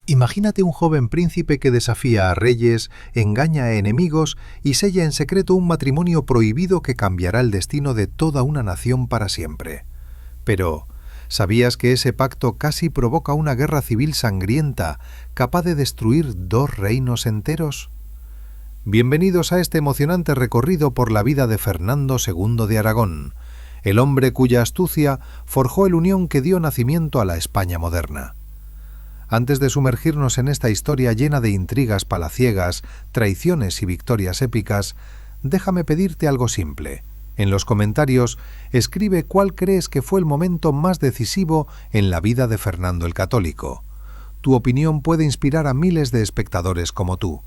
Imagínate un joven príncipe que desafía a reyes, engaña a enemigos y sella en secreto un matrimonio prohibido que cambiará el destino de toda una nación para siempre. Pero, ¿sabías que ese pacto casi provoca una guerra civil sangrienta, capaz de destruir 2 reinos enteros? Bienvenidos a este emocionante recorrido por la vida de Fernando II de Aragón, el hombre cuya astucia forjó el unión que dio nacimiento a la España moderna. Antes de sumergirnos en esta historia llena de intrigas palaciegas, traiciones y victorias épicas, déjame pedirte algo simple. En los comentarios, escribe cuál crees que fue el momento más decisivo en la vida de Fernando el Católico. Tu opinión puede inspirar a miles de espectadores como tú.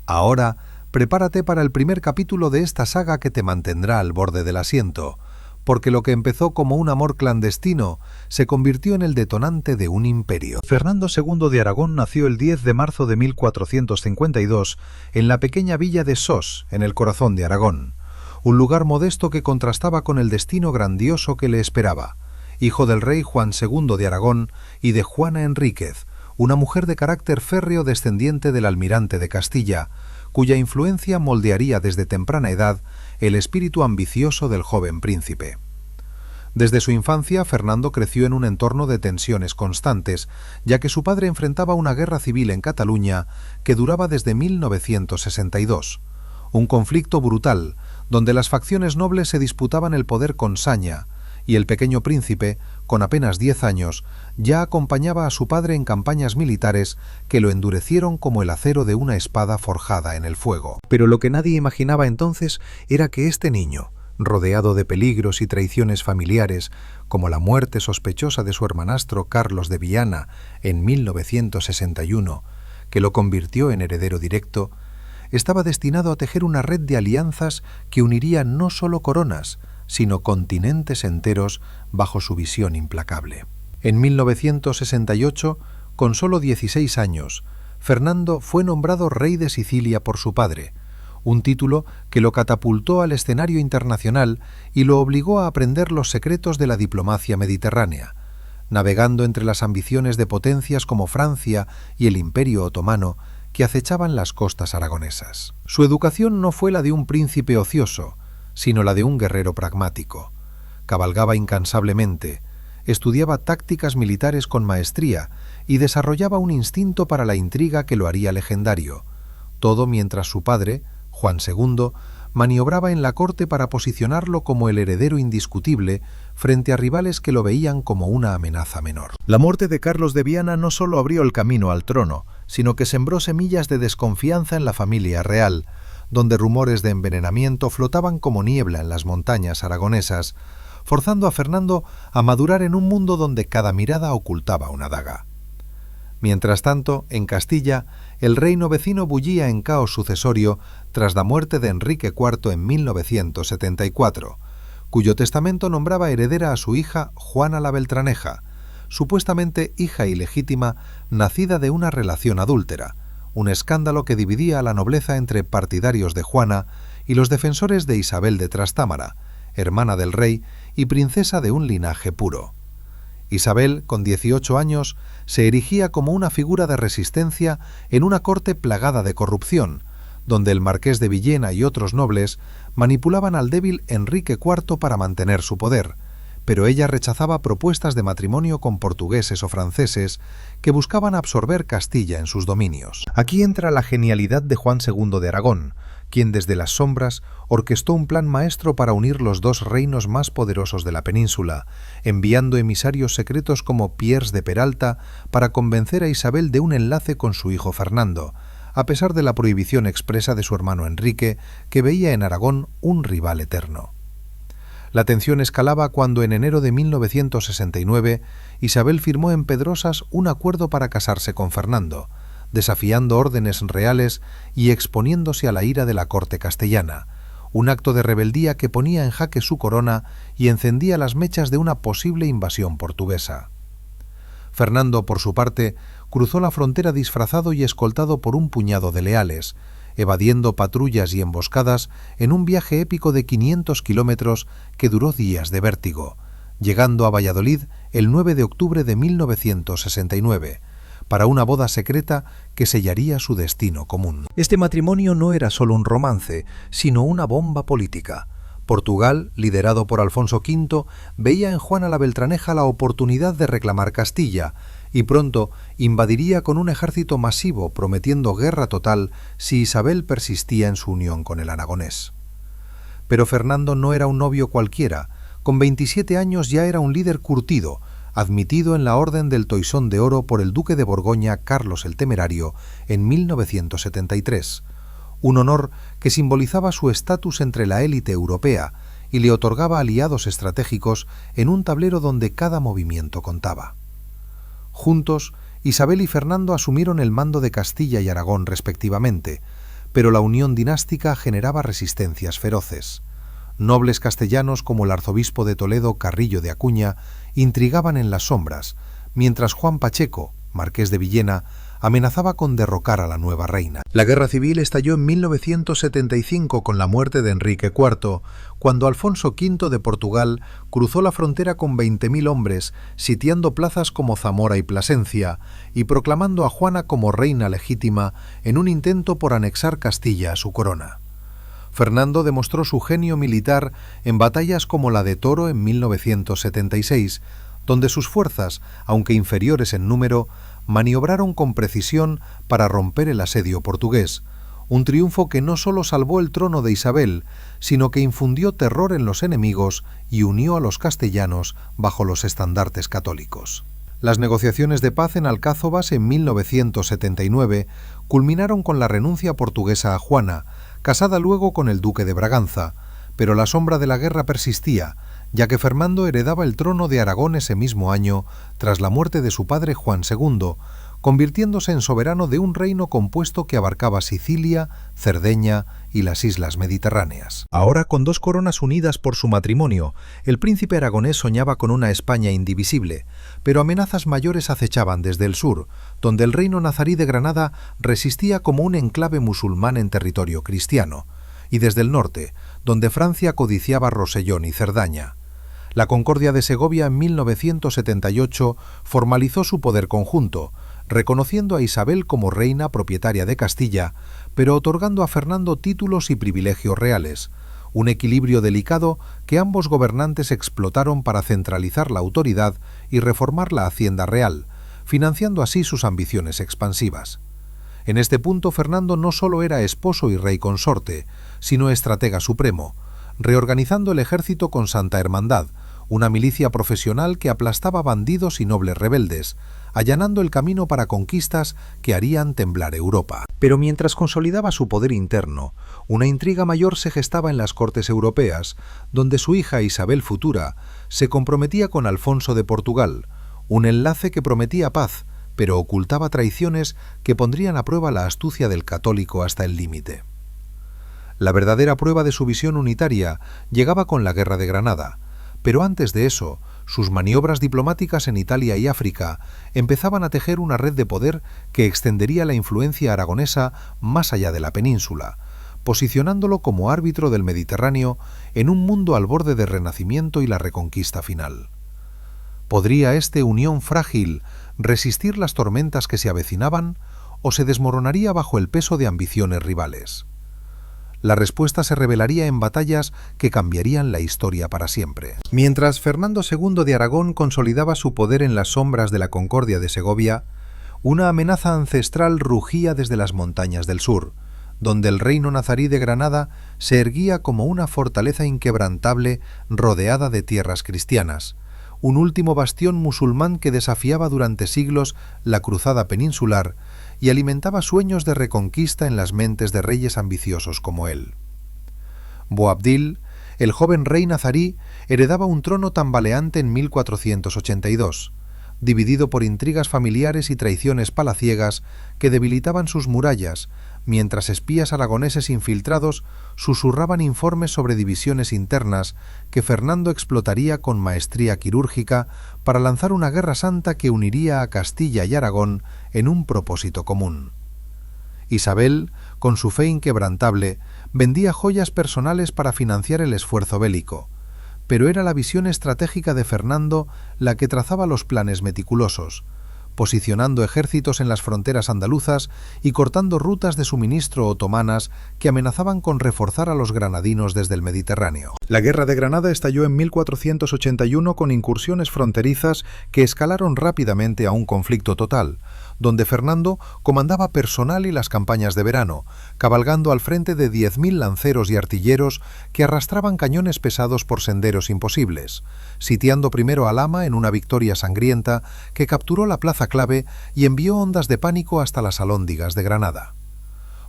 Ahora, prepárate para el primer capítulo de esta saga que te mantendrá al borde del asiento, porque lo que empezó como un amor clandestino se convirtió en el detonante de un imperio. Fernando II de Aragón nació el 10 de marzo de 1452 en la pequeña villa de Sos, en el corazón de Aragón, un lugar modesto que contrastaba con el destino grandioso que le esperaba. Hijo del rey Juan II de Aragón y de Juana Enríquez, una mujer de carácter férreo descendiente del almirante de Castilla, cuya influencia moldearía desde temprana edad el espíritu ambicioso del joven príncipe. Desde su infancia, Fernando creció en un entorno de tensiones constantes, ya que su padre enfrentaba una guerra civil en Cataluña que duraba desde 1962, un conflicto brutal, donde las facciones nobles se disputaban el poder con saña, y el pequeño príncipe, con apenas 10 años, ya acompañaba a su padre en campañas militares que lo endurecieron como el acero de una espada forjada en el fuego. Pero lo que nadie imaginaba entonces era que este niño, rodeado de peligros y traiciones familiares, como la muerte sospechosa de su hermanastro Carlos de Viana en 1961, que lo convirtió en heredero directo, estaba destinado a tejer una red de alianzas que uniría no solo coronas, sino continentes enteros bajo su visión implacable. En 1968, con solo 16 años, Fernando fue nombrado rey de Sicilia por su padre, un título que lo catapultó al escenario internacional y lo obligó a aprender los secretos de la diplomacia mediterránea, navegando entre las ambiciones de potencias como Francia y el Imperio Otomano que acechaban las costas aragonesas. Su educación no fue la de un príncipe ocioso, sino la de un guerrero pragmático. Cabalgaba incansablemente, estudiaba tácticas militares con maestría y desarrollaba un instinto para la intriga que lo haría legendario, todo mientras su padre, Juan II, maniobraba en la corte para posicionarlo como el heredero indiscutible frente a rivales que lo veían como una amenaza menor. La muerte de Carlos de Viana no solo abrió el camino al trono, sino que sembró semillas de desconfianza en la familia real, donde rumores de envenenamiento flotaban como niebla en las montañas aragonesas, forzando a Fernando a madurar en un mundo donde cada mirada ocultaba una daga. Mientras tanto, en Castilla, el reino vecino bullía en caos sucesorio tras la muerte de Enrique IV en 1974, cuyo testamento nombraba heredera a su hija Juana la Beltraneja, supuestamente hija ilegítima nacida de una relación adúltera, un escándalo que dividía a la nobleza entre partidarios de Juana y los defensores de Isabel de Trastámara, hermana del rey y princesa de un linaje puro. Isabel, con 18 años, se erigía como una figura de resistencia en una corte plagada de corrupción, donde el marqués de Villena y otros nobles manipulaban al débil Enrique IV para mantener su poder, pero ella rechazaba propuestas de matrimonio con portugueses o franceses que buscaban absorber Castilla en sus dominios. Aquí entra la genialidad de Juan II de Aragón, quien desde las sombras orquestó un plan maestro para unir los 2 reinos más poderosos de la península, enviando emisarios secretos como Piers de Peralta para convencer a Isabel de un enlace con su hijo Fernando, a pesar de la prohibición expresa de su hermano Enrique, que veía en Aragón un rival eterno. La tensión escalaba cuando en enero de 1969 Isabel firmó en Pedrosas un acuerdo para casarse con Fernando, desafiando órdenes reales y exponiéndose a la ira de la corte castellana, un acto de rebeldía que ponía en jaque su corona y encendía las mechas de una posible invasión portuguesa. Fernando, por su parte, cruzó la frontera disfrazado y escoltado por un puñado de leales, evadiendo patrullas y emboscadas en un viaje épico de 500 kilómetros que duró días de vértigo, llegando a Valladolid el 9 de octubre de 1969, para una boda secreta que sellaría su destino común. Este matrimonio no era solo un romance, sino una bomba política. Portugal, liderado por Alfonso V, veía en Juana la Beltraneja la oportunidad de reclamar Castilla, y pronto invadiría con un ejército masivo, prometiendo guerra total si Isabel persistía en su unión con el aragonés. Pero Fernando no era un novio cualquiera. Con 27 años ya era un líder curtido, admitido en la Orden del Toisón de Oro por el duque de Borgoña Carlos el Temerario en 1973, un honor que simbolizaba su estatus entre la élite europea y le otorgaba aliados estratégicos en un tablero donde cada movimiento contaba. Juntos, Isabel y Fernando asumieron el mando de Castilla y Aragón respectivamente, pero la unión dinástica generaba resistencias feroces. Nobles castellanos como el arzobispo de Toledo, Carrillo de Acuña, intrigaban en las sombras, mientras Juan Pacheco, marqués de Villena, amenazaba con derrocar a la nueva reina. La guerra civil estalló en 1975 con la muerte de Enrique IV, cuando Alfonso V de Portugal cruzó la frontera con 20.000 hombres, sitiando plazas como Zamora y Plasencia, y proclamando a Juana como reina legítima en un intento por anexar Castilla a su corona. Fernando demostró su genio militar en batallas como la de Toro en 1976, donde sus fuerzas, aunque inferiores en número, maniobraron con precisión para romper el asedio portugués, un triunfo que no solo salvó el trono de Isabel, sino que infundió terror en los enemigos y unió a los castellanos bajo los estandartes católicos. Las negociaciones de paz en Alcázovas en 1979 culminaron con la renuncia portuguesa a Juana, casada luego con el duque de Braganza, pero la sombra de la guerra persistía, ya que Fernando heredaba el trono de Aragón ese mismo año tras la muerte de su padre Juan II, convirtiéndose en soberano de un reino compuesto que abarcaba Sicilia, Cerdeña y las islas mediterráneas. Ahora, con dos coronas unidas por su matrimonio, el príncipe aragonés soñaba con una España indivisible, pero amenazas mayores acechaban desde el sur, donde el reino nazarí de Granada resistía como un enclave musulmán en territorio cristiano, y desde el norte, donde Francia codiciaba Rosellón y Cerdaña. La Concordia de Segovia en 1978 formalizó su poder conjunto, reconociendo a Isabel como reina propietaria de Castilla, pero otorgando a Fernando títulos y privilegios reales, un equilibrio delicado que ambos gobernantes explotaron para centralizar la autoridad y reformar la hacienda real, financiando así sus ambiciones expansivas. En este punto Fernando no solo era esposo y rey consorte, sino estratega supremo, reorganizando el ejército con Santa Hermandad, una milicia profesional que aplastaba bandidos y nobles rebeldes, allanando el camino para conquistas que harían temblar Europa. Pero mientras consolidaba su poder interno, una intriga mayor se gestaba en las cortes europeas, donde su hija Isabel futura se comprometía con Alfonso de Portugal, un enlace que prometía paz, pero ocultaba traiciones que pondrían a prueba la astucia del católico hasta el límite. La verdadera prueba de su visión unitaria llegaba con la Guerra de Granada, pero antes de eso, sus maniobras diplomáticas en Italia y África empezaban a tejer una red de poder que extendería la influencia aragonesa más allá de la península, posicionándolo como árbitro del Mediterráneo en un mundo al borde del Renacimiento y la reconquista final. ¿Podría esta unión frágil resistir las tormentas que se avecinaban o se desmoronaría bajo el peso de ambiciones rivales? La respuesta se revelaría en batallas que cambiarían la historia para siempre. Mientras Fernando II de Aragón consolidaba su poder en las sombras de la Concordia de Segovia, una amenaza ancestral rugía desde las montañas del sur, donde el reino nazarí de Granada se erguía como una fortaleza inquebrantable rodeada de tierras cristianas, un último bastión musulmán que desafiaba durante siglos la cruzada peninsular y alimentaba sueños de reconquista en las mentes de reyes ambiciosos como él. Boabdil, el joven rey nazarí, heredaba un trono tambaleante en 1482, dividido por intrigas familiares y traiciones palaciegas que debilitaban sus murallas, mientras espías aragoneses infiltrados susurraban informes sobre divisiones internas que Fernando explotaría con maestría quirúrgica para lanzar una guerra santa que uniría a Castilla y Aragón en un propósito común. Isabel, con su fe inquebrantable, vendía joyas personales para financiar el esfuerzo bélico, pero era la visión estratégica de Fernando la que trazaba los planes meticulosos, posicionando ejércitos en las fronteras andaluzas y cortando rutas de suministro otomanas que amenazaban con reforzar a los granadinos desde el Mediterráneo. La Guerra de Granada estalló en 1481 con incursiones fronterizas que escalaron rápidamente a un conflicto total, donde Fernando comandaba personal y las campañas de verano, cabalgando al frente de 10.000 lanceros y artilleros que arrastraban cañones pesados por senderos imposibles, sitiando primero a Lama en una victoria sangrienta que capturó la plaza clave y envió ondas de pánico hasta las alhóndigas de Granada.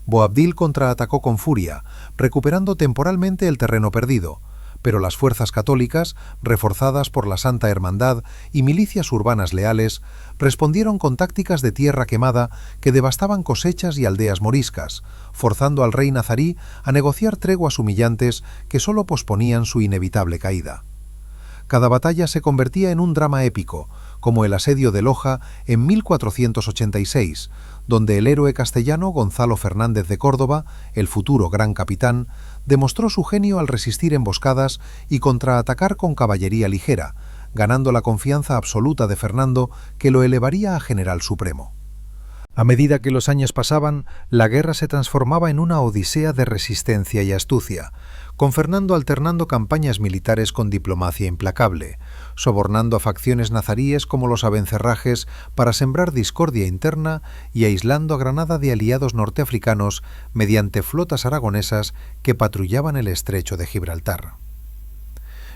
Boabdil contraatacó con furia, recuperando temporalmente el terreno perdido, pero las fuerzas católicas, reforzadas por la Santa Hermandad y milicias urbanas leales, respondieron con tácticas de tierra quemada que devastaban cosechas y aldeas moriscas, forzando al rey nazarí a negociar treguas humillantes que solo posponían su inevitable caída. Cada batalla se convertía en un drama épico, como el asedio de Loja en 1486, donde el héroe castellano Gonzalo Fernández de Córdoba, el futuro gran capitán, demostró su genio al resistir emboscadas y contraatacar con caballería ligera, ganando la confianza absoluta de Fernando, que lo elevaría a general supremo. A medida que los años pasaban, la guerra se transformaba en una odisea de resistencia y astucia, con Fernando alternando campañas militares con diplomacia implacable, sobornando a facciones nazaríes como los abencerrajes para sembrar discordia interna y aislando a Granada de aliados norteafricanos mediante flotas aragonesas que patrullaban el estrecho de Gibraltar.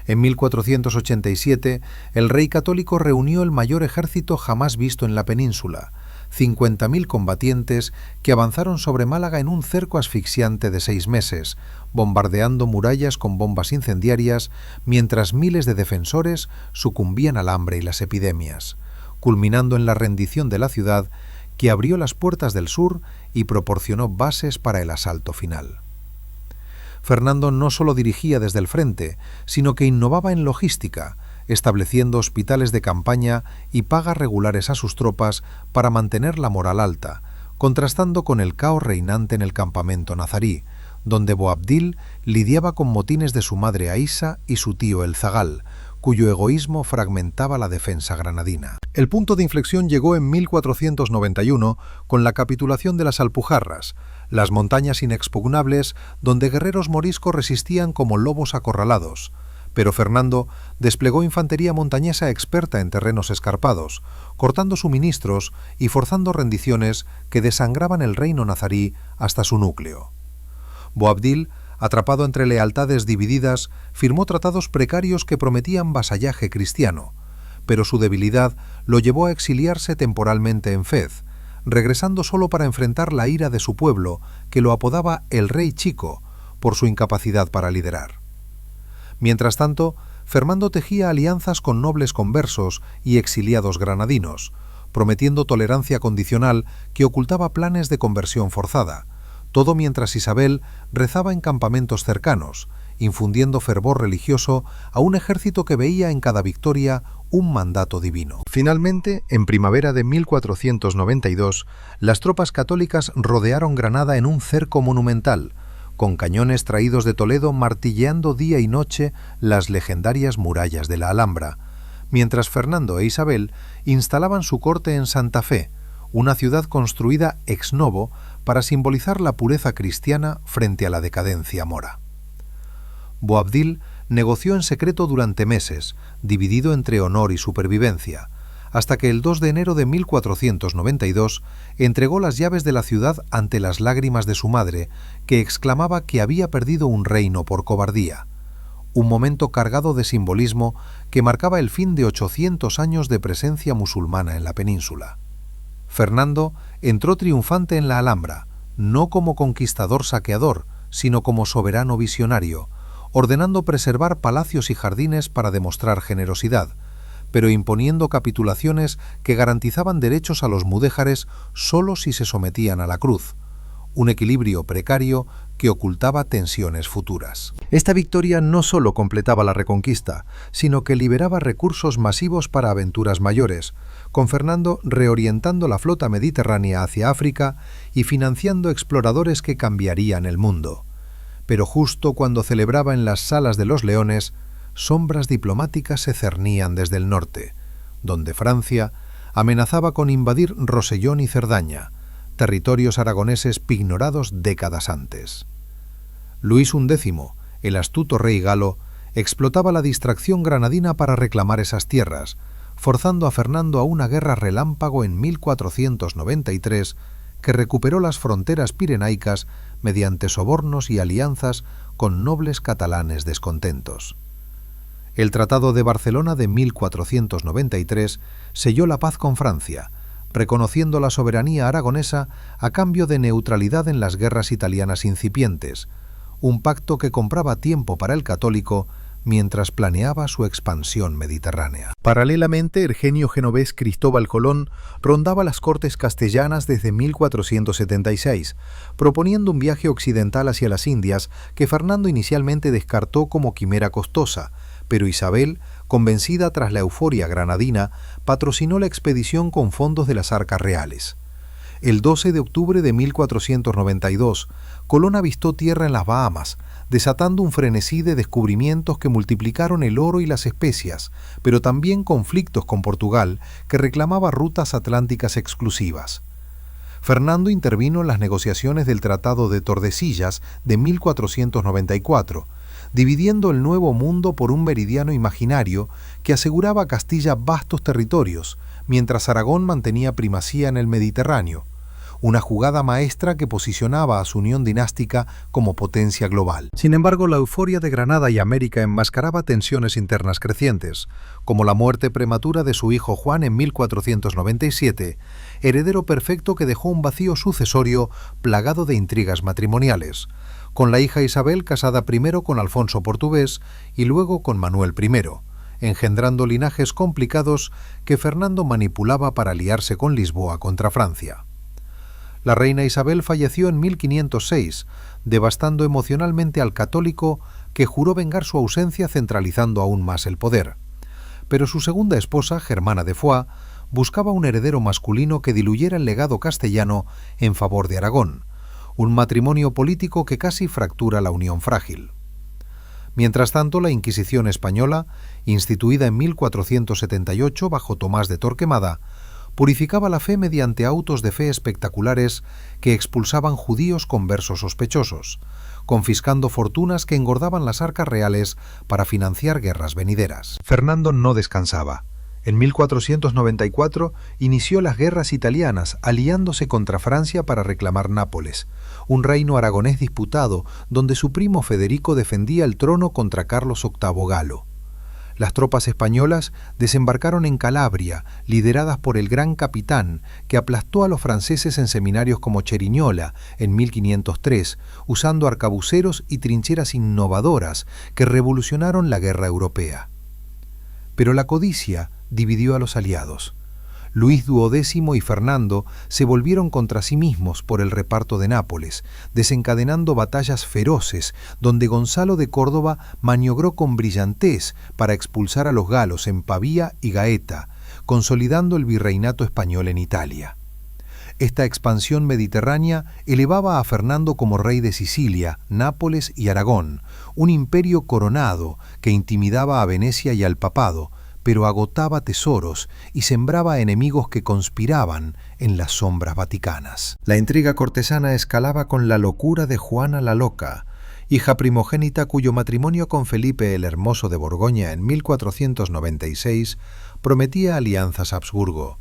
En 1487, el rey católico reunió el mayor ejército jamás visto en la península, 50.000 combatientes que avanzaron sobre Málaga en un cerco asfixiante de 6 meses, bombardeando murallas con bombas incendiarias, mientras miles de defensores sucumbían al hambre y las epidemias, culminando en la rendición de la ciudad, que abrió las puertas del sur y proporcionó bases para el asalto final. Fernando no solo dirigía desde el frente, sino que innovaba en logística, estableciendo hospitales de campaña y pagas regulares a sus tropas para mantener la moral alta, contrastando con el caos reinante en el campamento nazarí, donde Boabdil lidiaba con motines de su madre Aísa y su tío el Zagal, cuyo egoísmo fragmentaba la defensa granadina. El punto de inflexión llegó en 1491 con la capitulación de las Alpujarras, las montañas inexpugnables donde guerreros moriscos resistían como lobos acorralados, pero Fernando desplegó infantería montañesa experta en terrenos escarpados, cortando suministros y forzando rendiciones que desangraban el reino nazarí hasta su núcleo. Boabdil, atrapado entre lealtades divididas, firmó tratados precarios que prometían vasallaje cristiano, pero su debilidad lo llevó a exiliarse temporalmente en Fez, regresando solo para enfrentar la ira de su pueblo, que lo apodaba el Rey Chico, por su incapacidad para liderar. Mientras tanto, Fernando tejía alianzas con nobles conversos y exiliados granadinos, prometiendo tolerancia condicional que ocultaba planes de conversión forzada, todo mientras Isabel rezaba en campamentos cercanos, infundiendo fervor religioso a un ejército que veía en cada victoria un mandato divino. Finalmente, en primavera de 1492, las tropas católicas rodearon Granada en un cerco monumental, con cañones traídos de Toledo martilleando día y noche las legendarias murallas de la Alhambra, mientras Fernando e Isabel instalaban su corte en Santa Fe, una ciudad construida ex novo para simbolizar la pureza cristiana frente a la decadencia mora. Boabdil negoció en secreto durante meses, dividido entre honor y supervivencia, hasta que el 2 de enero de 1492 entregó las llaves de la ciudad ante las lágrimas de su madre, que exclamaba que había perdido un reino por cobardía, un momento cargado de simbolismo que marcaba el fin de 800 años de presencia musulmana en la península. Fernando entró triunfante en la Alhambra, no como conquistador saqueador, sino como soberano visionario, ordenando preservar palacios y jardines para demostrar generosidad, pero imponiendo capitulaciones que garantizaban derechos a los mudéjares solo si se sometían a la cruz, un equilibrio precario que ocultaba tensiones futuras. Esta victoria no solo completaba la reconquista, sino que liberaba recursos masivos para aventuras mayores, con Fernando reorientando la flota mediterránea hacia África y financiando exploradores que cambiarían el mundo. Pero justo cuando celebraba en las salas de los Leones, sombras diplomáticas se cernían desde el norte, donde Francia amenazaba con invadir Rosellón y Cerdaña, territorios aragoneses pignorados décadas antes. Luis XI, el astuto rey galo, explotaba la distracción granadina para reclamar esas tierras, forzando a Fernando a una guerra relámpago en 1493 que recuperó las fronteras pirenaicas mediante sobornos y alianzas con nobles catalanes descontentos. El Tratado de Barcelona de 1493 selló la paz con Francia, reconociendo la soberanía aragonesa a cambio de neutralidad en las guerras italianas incipientes, un pacto que compraba tiempo para el católico mientras planeaba su expansión mediterránea. Paralelamente, el genio genovés Cristóbal Colón rondaba las cortes castellanas desde 1476, proponiendo un viaje occidental hacia las Indias que Fernando inicialmente descartó como quimera costosa, pero Isabel, convencida tras la euforia granadina, patrocinó la expedición con fondos de las arcas reales. El 12 de octubre de 1492, Colón avistó tierra en las Bahamas, desatando un frenesí de descubrimientos que multiplicaron el oro y las especias, pero también conflictos con Portugal, que reclamaba rutas atlánticas exclusivas. Fernando intervino en las negociaciones del Tratado de Tordesillas de 1494, dividiendo el Nuevo Mundo por un meridiano imaginario que aseguraba a Castilla vastos territorios, mientras Aragón mantenía primacía en el Mediterráneo, una jugada maestra que posicionaba a su unión dinástica como potencia global. Sin embargo, la euforia de Granada y América enmascaraba tensiones internas crecientes, como la muerte prematura de su hijo Juan en 1497, heredero perfecto que dejó un vacío sucesorio plagado de intrigas matrimoniales, con la hija Isabel casada primero con Alfonso Portugués y luego con Manuel I, engendrando linajes complicados que Fernando manipulaba para aliarse con Lisboa contra Francia. La reina Isabel falleció en 1506, devastando emocionalmente al católico que juró vengar su ausencia centralizando aún más el poder. Pero su segunda esposa, Germana de Foix, buscaba un heredero masculino que diluyera el legado castellano en favor de Aragón, un matrimonio político que casi fractura la unión frágil. Mientras tanto, la Inquisición española, instituida en 1478 bajo Tomás de Torquemada, purificaba la fe mediante autos de fe espectaculares que expulsaban judíos conversos sospechosos, confiscando fortunas que engordaban las arcas reales para financiar guerras venideras. Fernando no descansaba. En 1494 inició las guerras italianas, aliándose contra Francia para reclamar Nápoles, un reino aragonés disputado donde su primo Federico defendía el trono contra Carlos VIII Galo. Las tropas españolas desembarcaron en Calabria, lideradas por el Gran Capitán, que aplastó a los franceses en seminarios como Cheriñola en 1503, usando arcabuceros y trincheras innovadoras que revolucionaron la guerra europea. Pero la codicia dividió a los aliados. Luis XII y Fernando se volvieron contra sí mismos por el reparto de Nápoles, desencadenando batallas feroces donde Gonzalo de Córdoba maniobró con brillantez para expulsar a los galos en Pavía y Gaeta, consolidando el virreinato español en Italia. Esta expansión mediterránea elevaba a Fernando como rey de Sicilia, Nápoles y Aragón, un imperio coronado que intimidaba a Venecia y al papado, pero agotaba tesoros y sembraba enemigos que conspiraban en las sombras vaticanas. La intriga cortesana escalaba con la locura de Juana la Loca, hija primogénita cuyo matrimonio con Felipe el Hermoso de Borgoña en 1496 prometía alianzas a Habsburgo,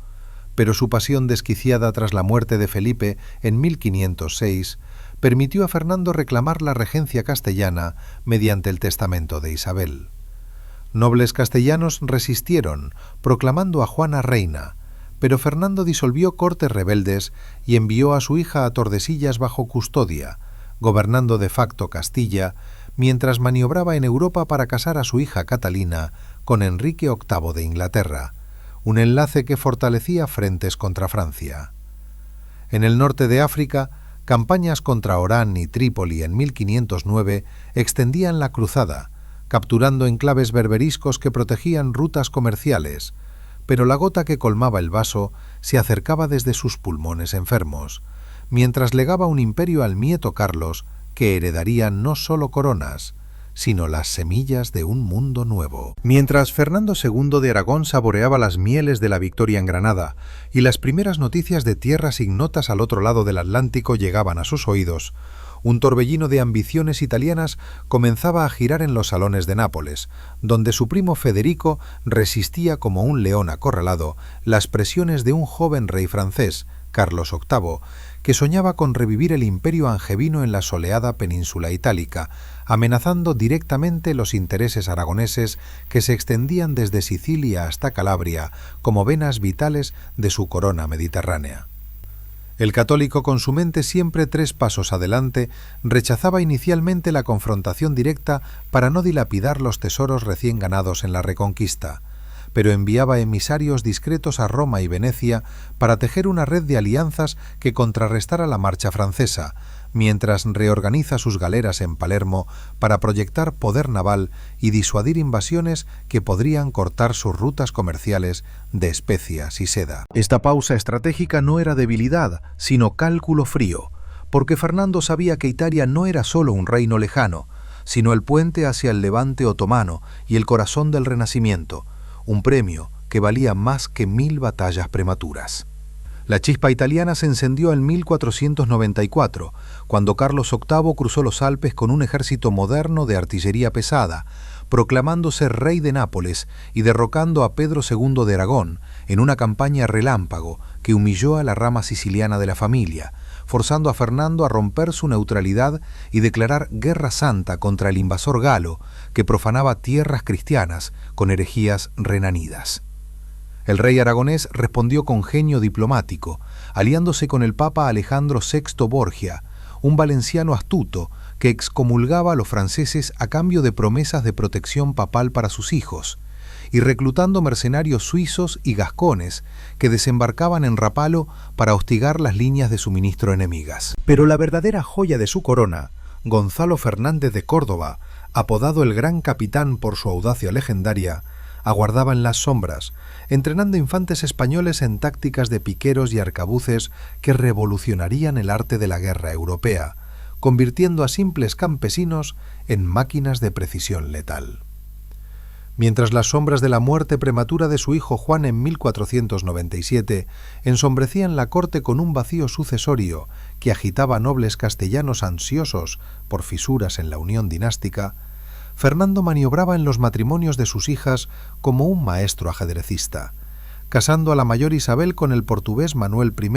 pero su pasión desquiciada tras la muerte de Felipe en 1506 permitió a Fernando reclamar la regencia castellana mediante el testamento de Isabel. Nobles castellanos resistieron, proclamando a Juana reina, pero Fernando disolvió cortes rebeldes y envió a su hija a Tordesillas bajo custodia, gobernando de facto Castilla, mientras maniobraba en Europa para casar a su hija Catalina con Enrique VIII de Inglaterra, un enlace que fortalecía frentes contra Francia. En el norte de África, campañas contra Orán y Trípoli en 1509 extendían la cruzada, capturando enclaves berberiscos que protegían rutas comerciales, pero la gota que colmaba el vaso se acercaba desde sus pulmones enfermos, mientras legaba un imperio al nieto Carlos que heredaría no solo coronas, sino las semillas de un mundo nuevo. Mientras Fernando II de Aragón saboreaba las mieles de la victoria en Granada y las primeras noticias de tierras ignotas al otro lado del Atlántico llegaban a sus oídos, un torbellino de ambiciones italianas comenzaba a girar en los salones de Nápoles, donde su primo Federico resistía como un león acorralado las presiones de un joven rey francés, Carlos VIII, que soñaba con revivir el imperio angevino en la soleada península itálica, amenazando directamente los intereses aragoneses que se extendían desde Sicilia hasta Calabria como venas vitales de su corona mediterránea. El católico, con su mente siempre 3 pasos adelante, rechazaba inicialmente la confrontación directa para no dilapidar los tesoros recién ganados en la Reconquista, pero enviaba emisarios discretos a Roma y Venecia para tejer una red de alianzas que contrarrestara la marcha francesa, mientras reorganiza sus galeras en Palermo para proyectar poder naval y disuadir invasiones que podrían cortar sus rutas comerciales de especias y seda. Esta pausa estratégica no era debilidad, sino cálculo frío, porque Fernando sabía que Italia no era solo un reino lejano, sino el puente hacia el Levante otomano y el corazón del Renacimiento, un premio que valía más que 1000 batallas prematuras. La chispa italiana se encendió en 1494, cuando Carlos VIII cruzó los Alpes con un ejército moderno de artillería pesada, proclamándose rey de Nápoles y derrocando a Pedro II de Aragón en una campaña relámpago que humilló a la rama siciliana de la familia, forzando a Fernando a romper su neutralidad y declarar guerra santa contra el invasor galo que profanaba tierras cristianas con herejías renanidas. El rey aragonés respondió con genio diplomático, aliándose con el papa Alejandro VI Borgia, un valenciano astuto que excomulgaba a los franceses a cambio de promesas de protección papal para sus hijos, y reclutando mercenarios suizos y gascones que desembarcaban en Rapallo para hostigar las líneas de suministro enemigas. Pero la verdadera joya de su corona, Gonzalo Fernández de Córdoba, apodado el Gran Capitán por su audacia legendaria, aguardaba en las sombras, entrenando infantes españoles en tácticas de piqueros y arcabuces que revolucionarían el arte de la guerra europea, convirtiendo a simples campesinos en máquinas de precisión letal. Mientras las sombras de la muerte prematura de su hijo Juan en 1497 ensombrecían la corte con un vacío sucesorio que agitaba a nobles castellanos ansiosos por fisuras en la unión dinástica, Fernando maniobraba en los matrimonios de sus hijas como un maestro ajedrecista, casando a la mayor Isabel con el portugués Manuel I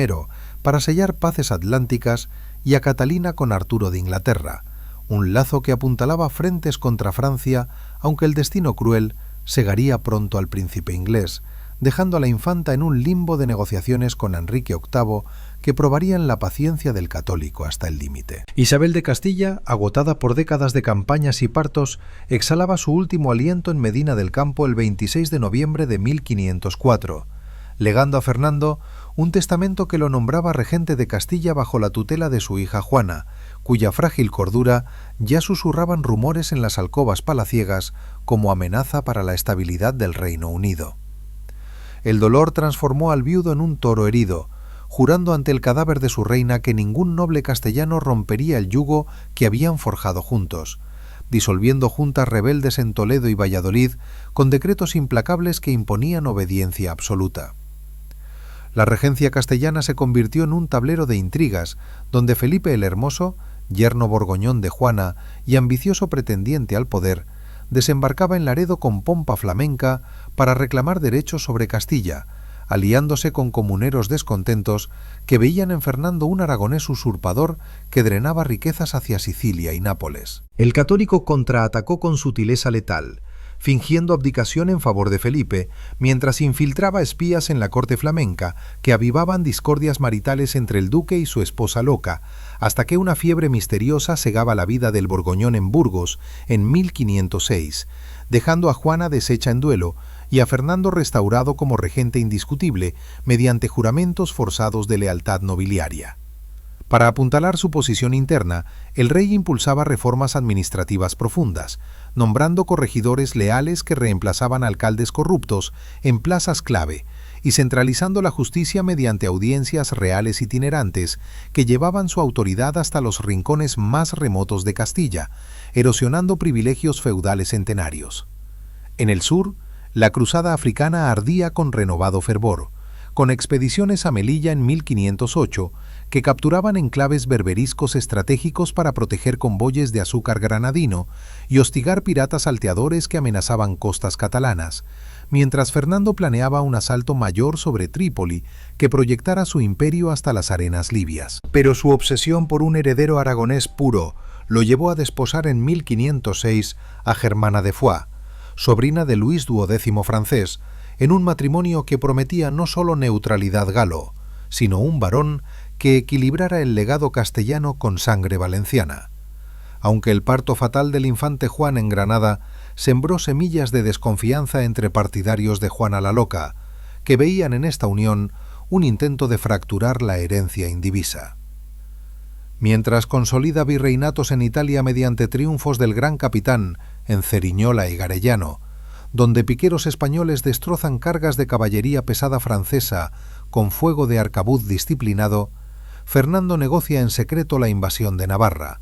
para sellar paces atlánticas y a Catalina con Arturo de Inglaterra, un lazo que apuntalaba frentes contra Francia, aunque el destino cruel segaría pronto al príncipe inglés, dejando a la infanta en un limbo de negociaciones con Enrique VIII que probarían la paciencia del católico hasta el límite. Isabel de Castilla, agotada por décadas de campañas y partos, exhalaba su último aliento en Medina del Campo el 26 de noviembre de 1504, legando a Fernando un testamento que lo nombraba regente de Castilla bajo la tutela de su hija Juana, cuya frágil cordura ya susurraban rumores en las alcobas palaciegas como amenaza para la estabilidad del Reino Unido. El dolor transformó al viudo en un toro herido, jurando ante el cadáver de su reina que ningún noble castellano rompería el yugo que habían forjado juntos, disolviendo juntas rebeldes en Toledo y Valladolid con decretos implacables que imponían obediencia absoluta. La regencia castellana se convirtió en un tablero de intrigas, donde Felipe el Hermoso, yerno borgoñón de Juana y ambicioso pretendiente al poder, desembarcaba en Laredo con pompa flamenca para reclamar derechos sobre Castilla, aliándose con comuneros descontentos que veían en Fernando un aragonés usurpador que drenaba riquezas hacia Sicilia y Nápoles. El católico contraatacó con sutileza letal, fingiendo abdicación en favor de Felipe, mientras infiltraba espías en la corte flamenca que avivaban discordias maritales entre el duque y su esposa loca, hasta que una fiebre misteriosa cegaba la vida del Borgoñón en Burgos en 1506, dejando a Juana deshecha en duelo y a Fernando restaurado como regente indiscutible mediante juramentos forzados de lealtad nobiliaria. Para apuntalar su posición interna, el rey impulsaba reformas administrativas profundas, nombrando corregidores leales que reemplazaban alcaldes corruptos en plazas clave y centralizando la justicia mediante audiencias reales itinerantes que llevaban su autoridad hasta los rincones más remotos de Castilla, erosionando privilegios feudales centenarios. En el sur, la cruzada africana ardía con renovado fervor, con expediciones a Melilla en 1508, que capturaban enclaves berberiscos estratégicos para proteger convoyes de azúcar granadino y hostigar piratas salteadores que amenazaban costas catalanas, mientras Fernando planeaba un asalto mayor sobre Trípoli que proyectara su imperio hasta las arenas libias. Pero su obsesión por un heredero aragonés puro lo llevó a desposar en 1506 a Germana de Foix, sobrina de Luis XII francés, en un matrimonio que prometía no solo neutralidad galo, sino un varón que equilibrara el legado castellano con sangre valenciana. Aunque el parto fatal del infante Juan en Granada sembró semillas de desconfianza entre partidarios de Juana la Loca, que veían en esta unión un intento de fracturar la herencia indivisa. Mientras consolida virreinatos en Italia mediante triunfos del Gran Capitán en Ceriñola y Garellano, donde piqueros españoles destrozan cargas de caballería pesada francesa con fuego de arcabuz disciplinado, Fernando negocia en secreto la invasión de Navarra,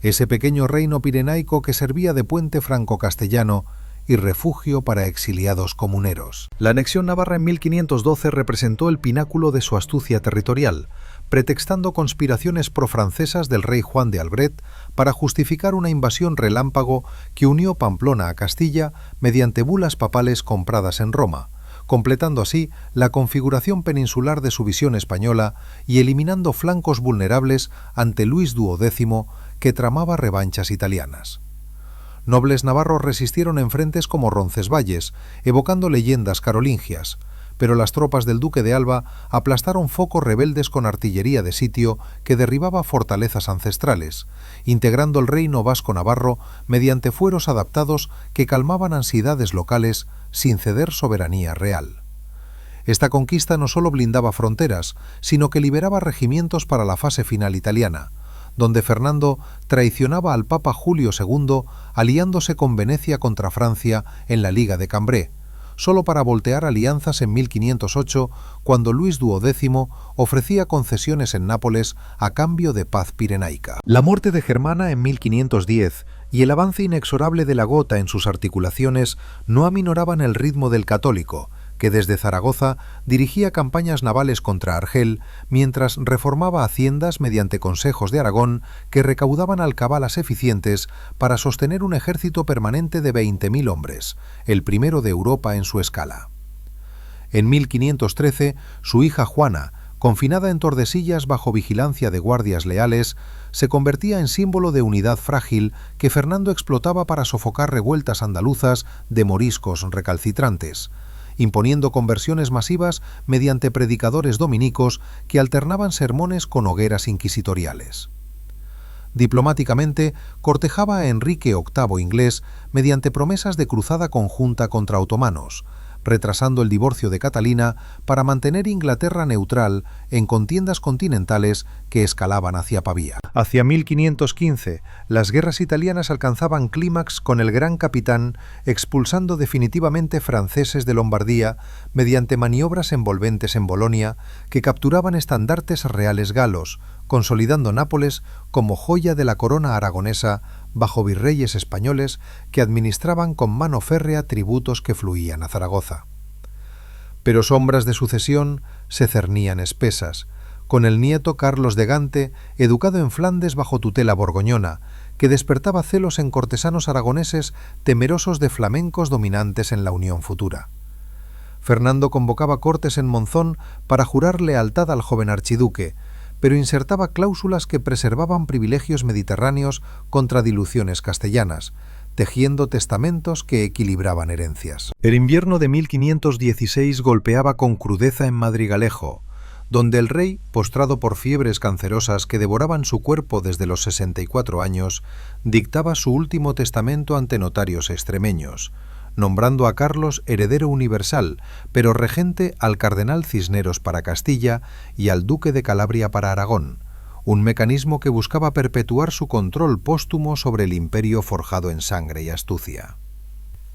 ese pequeño reino pirenaico que servía de puente franco-castellano y refugio para exiliados comuneros. La anexión navarra en 1512 representó el pináculo de su astucia territorial, pretextando conspiraciones profrancesas del rey Juan de Albret para justificar una invasión relámpago que unió Pamplona a Castilla mediante bulas papales compradas en Roma, completando así la configuración peninsular de su visión española y eliminando flancos vulnerables ante Luis XII, que tramaba revanchas italianas. Nobles navarros resistieron en frentes como Roncesvalles, evocando leyendas carolingias, pero las tropas del duque de Alba aplastaron focos rebeldes con artillería de sitio que derribaba fortalezas ancestrales, integrando el reino vasco-navarro mediante fueros adaptados que calmaban ansiedades locales sin ceder soberanía real. Esta conquista no solo blindaba fronteras, sino que liberaba regimientos para la fase final italiana, donde Fernando traicionaba al Papa Julio II aliándose con Venecia contra Francia en la Liga de Cambrai, solo para voltear alianzas en 1508, cuando Luis XII ofrecía concesiones en Nápoles a cambio de paz pirenaica. La muerte de Germana en 1510 y el avance inexorable de la Gota en sus articulaciones no aminoraban el ritmo del católico, que desde Zaragoza dirigía campañas navales contra Argel, mientras reformaba haciendas mediante consejos de Aragón que recaudaban alcabalas eficientes para sostener un ejército permanente de 20.000 hombres, el primero de Europa en su escala. En 1513, su hija Juana, confinada en Tordesillas bajo vigilancia de guardias leales, se convertía en símbolo de unidad frágil que Fernando explotaba para sofocar revueltas andaluzas de moriscos recalcitrantes, imponiendo conversiones masivas mediante predicadores dominicos que alternaban sermones con hogueras inquisitoriales. Diplomáticamente, cortejaba a Enrique VIII inglés mediante promesas de cruzada conjunta contra otomanos, retrasando el divorcio de Catalina para mantener Inglaterra neutral en contiendas continentales que escalaban hacia Pavía. Hacia 1515, las guerras italianas alcanzaban clímax con el Gran Capitán expulsando definitivamente franceses de Lombardía mediante maniobras envolventes en Bolonia que capturaban estandartes reales galos, consolidando Nápoles como joya de la corona aragonesa bajo virreyes españoles que administraban con mano férrea tributos que fluían a Zaragoza. Pero sombras de sucesión se cernían espesas, con el nieto Carlos de Gante, educado en Flandes bajo tutela borgoñona, que despertaba celos en cortesanos aragoneses temerosos de flamencos dominantes en la unión futura. Fernando convocaba cortes en Monzón para jurar lealtad al joven archiduque, pero insertaba cláusulas que preservaban privilegios mediterráneos contra diluciones castellanas, tejiendo testamentos que equilibraban herencias. El invierno de 1516 golpeaba con crudeza en Madrigalejo, donde el rey, postrado por fiebres cancerosas que devoraban su cuerpo desde los 64 años, dictaba su último testamento ante notarios extremeños, nombrando a Carlos heredero universal, pero regente al cardenal Cisneros para Castilla y al duque de Calabria para Aragón, un mecanismo que buscaba perpetuar su control póstumo sobre el imperio forjado en sangre y astucia.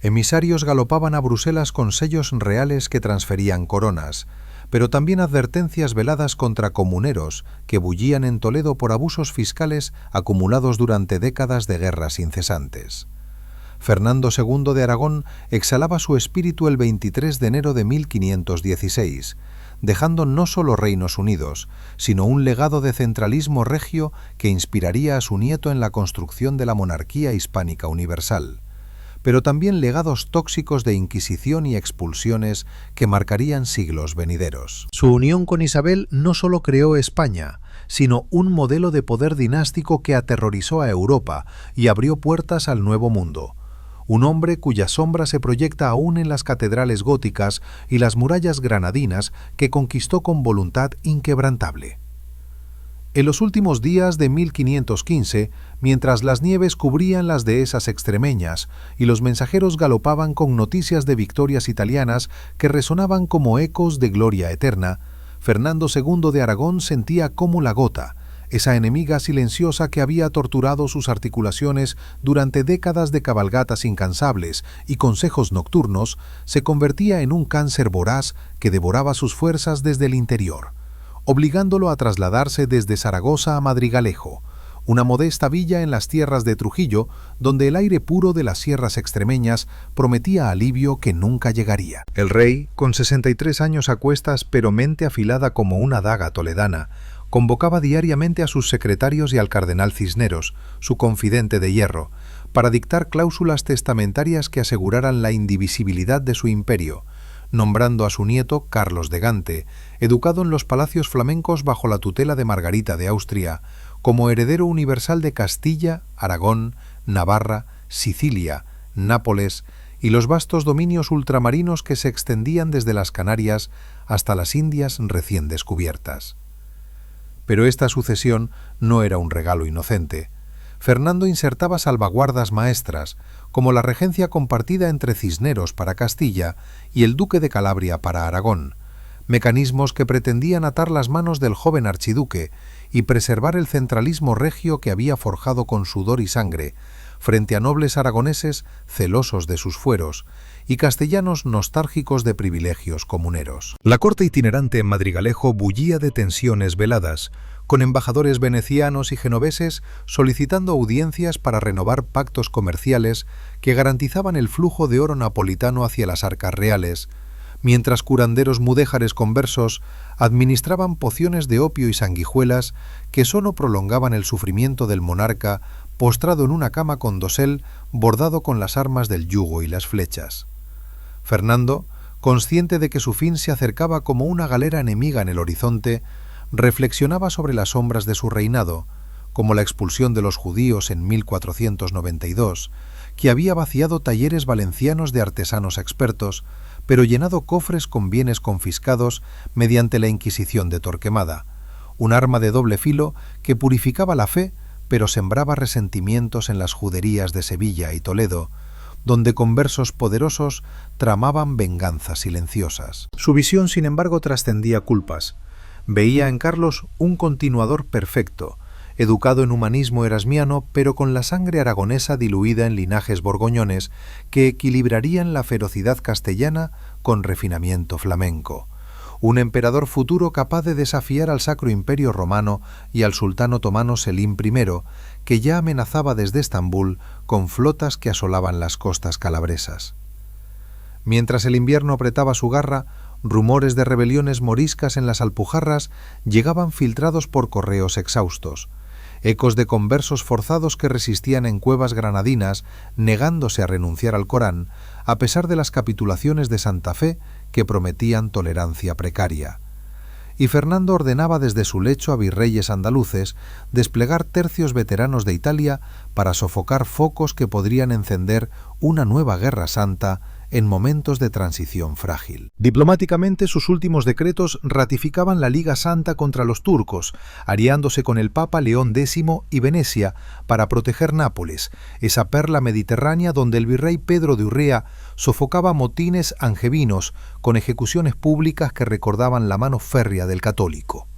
Emisarios galopaban a Bruselas con sellos reales que transferían coronas, pero también advertencias veladas contra comuneros que bullían en Toledo por abusos fiscales acumulados durante décadas de guerras incesantes. Fernando II de Aragón exhalaba su espíritu el 23 de enero de 1516, dejando no solo reinos unidos, sino un legado de centralismo regio que inspiraría a su nieto en la construcción de la monarquía hispánica universal, pero también legados tóxicos de inquisición y expulsiones que marcarían siglos venideros. Su unión con Isabel no solo creó España, sino un modelo de poder dinástico que aterrorizó a Europa y abrió puertas al Nuevo Mundo. Un hombre cuya sombra se proyecta aún en las catedrales góticas y las murallas granadinas que conquistó con voluntad inquebrantable. En los últimos días de 1515, mientras las nieves cubrían las dehesas extremeñas y los mensajeros galopaban con noticias de victorias italianas que resonaban como ecos de gloria eterna, Fernando II de Aragón sentía cómo la gota, esa enemiga silenciosa que había torturado sus articulaciones durante décadas de cabalgatas incansables y consejos nocturnos, se convertía en un cáncer voraz que devoraba sus fuerzas desde el interior, obligándolo a trasladarse desde Zaragoza a Madrigalejo, una modesta villa en las tierras de Trujillo, donde el aire puro de las sierras extremeñas prometía alivio que nunca llegaría. El rey, con 63 años a cuestas pero mente afilada como una daga toledana, convocaba diariamente a sus secretarios y al cardenal Cisneros, su confidente de hierro, para dictar cláusulas testamentarias que aseguraran la indivisibilidad de su imperio, nombrando a su nieto Carlos de Gante, educado en los palacios flamencos bajo la tutela de Margarita de Austria, como heredero universal de Castilla, Aragón, Navarra, Sicilia, Nápoles y los vastos dominios ultramarinos que se extendían desde las Canarias hasta las Indias recién descubiertas. Pero esta sucesión no era un regalo inocente. Fernando insertaba salvaguardas maestras, como la regencia compartida entre Cisneros para Castilla y el duque de Calabria para Aragón, mecanismos que pretendían atar las manos del joven archiduque y preservar el centralismo regio que había forjado con sudor y sangre, frente a nobles aragoneses celosos de sus fueros y castellanos nostálgicos de privilegios comuneros. La corte itinerante en Madrigalejo bullía de tensiones veladas, con embajadores venecianos y genoveses solicitando audiencias para renovar pactos comerciales que garantizaban el flujo de oro napolitano hacia las arcas reales, mientras curanderos mudéjares conversos administraban pociones de opio y sanguijuelas que sólo prolongaban el sufrimiento del monarca postrado en una cama con dosel bordado con las armas del yugo y las flechas. Fernando, consciente de que su fin se acercaba como una galera enemiga en el horizonte, reflexionaba sobre las sombras de su reinado, como la expulsión de los judíos en 1492, que había vaciado talleres valencianos de artesanos expertos, pero llenado cofres con bienes confiscados mediante la Inquisición de Torquemada, un arma de doble filo que purificaba la fe, pero sembraba resentimientos en las juderías de Sevilla y Toledo, donde conversos poderosos tramaban venganzas silenciosas. Su visión, sin embargo, trascendía culpas. Veía en Carlos un continuador perfecto, educado en humanismo erasmiano, pero con la sangre aragonesa diluida en linajes borgoñones que equilibrarían la ferocidad castellana con refinamiento flamenco. Un emperador futuro capaz de desafiar al Sacro Imperio Romano y al sultán otomano Selim I, que ya amenazaba desde Estambul con flotas que asolaban las costas calabresas. Mientras el invierno apretaba su garra, rumores de rebeliones moriscas en las Alpujarras llegaban filtrados por correos exhaustos, ecos de conversos forzados que resistían en cuevas granadinas, negándose a renunciar al Corán, a pesar de las capitulaciones de Santa Fe que prometían tolerancia precaria. Y Fernando ordenaba desde su lecho a virreyes andaluces desplegar tercios veteranos de Italia para sofocar focos que podrían encender una nueva guerra santa en momentos de transición frágil. Diplomáticamente, sus últimos decretos ratificaban la Liga Santa contra los turcos, aliándose con el Papa León X y Venecia para proteger Nápoles, esa perla mediterránea donde el virrey Pedro de Urrea sofocaba motines angevinos con ejecuciones públicas que recordaban la mano férrea del católico.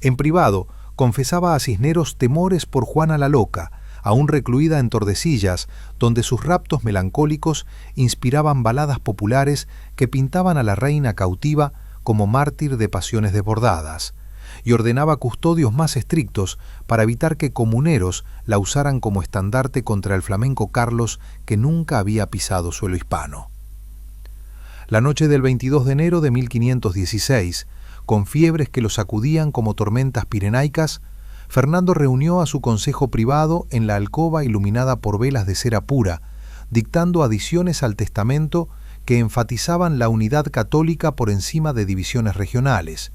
En privado, confesaba a Cisneros temores por Juana la Loca, aún recluida en Tordesillas, donde sus raptos melancólicos inspiraban baladas populares que pintaban a la reina cautiva como mártir de pasiones desbordadas, y ordenaba custodios más estrictos para evitar que comuneros la usaran como estandarte contra el flamenco Carlos, que nunca había pisado suelo hispano. La noche del 22 de enero de 1516, con fiebres que lo sacudían como tormentas pirenaicas, Fernando reunió a su consejo privado en la alcoba iluminada por velas de cera pura, dictando adiciones al testamento que enfatizaban la unidad católica por encima de divisiones regionales,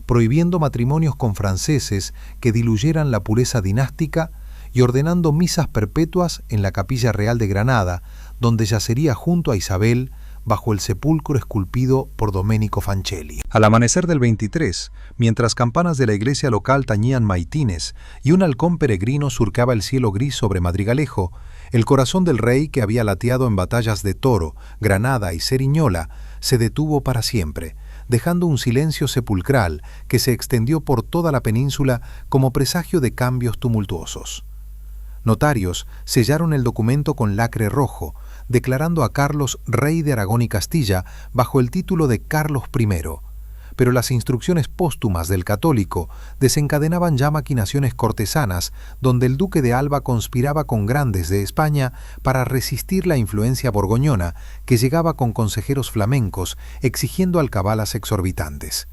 prohibiendo matrimonios con franceses que diluyeran la pureza dinástica y ordenando misas perpetuas en la Capilla Real de Granada, donde yacería junto a Isabel bajo el sepulcro esculpido por Domenico Fancelli. Al amanecer del 23, mientras campanas de la iglesia local tañían maitines y un halcón peregrino surcaba el cielo gris sobre Madrigalejo, el corazón del rey, que había lateado en batallas de Toro, Granada y Ceriñola, se detuvo para siempre, dejando un silencio sepulcral que se extendió por toda la península como presagio de cambios tumultuosos. Notarios sellaron el documento con lacre rojo, declarando a Carlos rey de Aragón y Castilla bajo el título de Carlos I, pero las instrucciones póstumas del católico desencadenaban ya maquinaciones cortesanas, donde el duque de Alba conspiraba con grandes de España para resistir la influencia borgoñona, que llegaba con consejeros flamencos exigiendo alcabalas exorbitantes.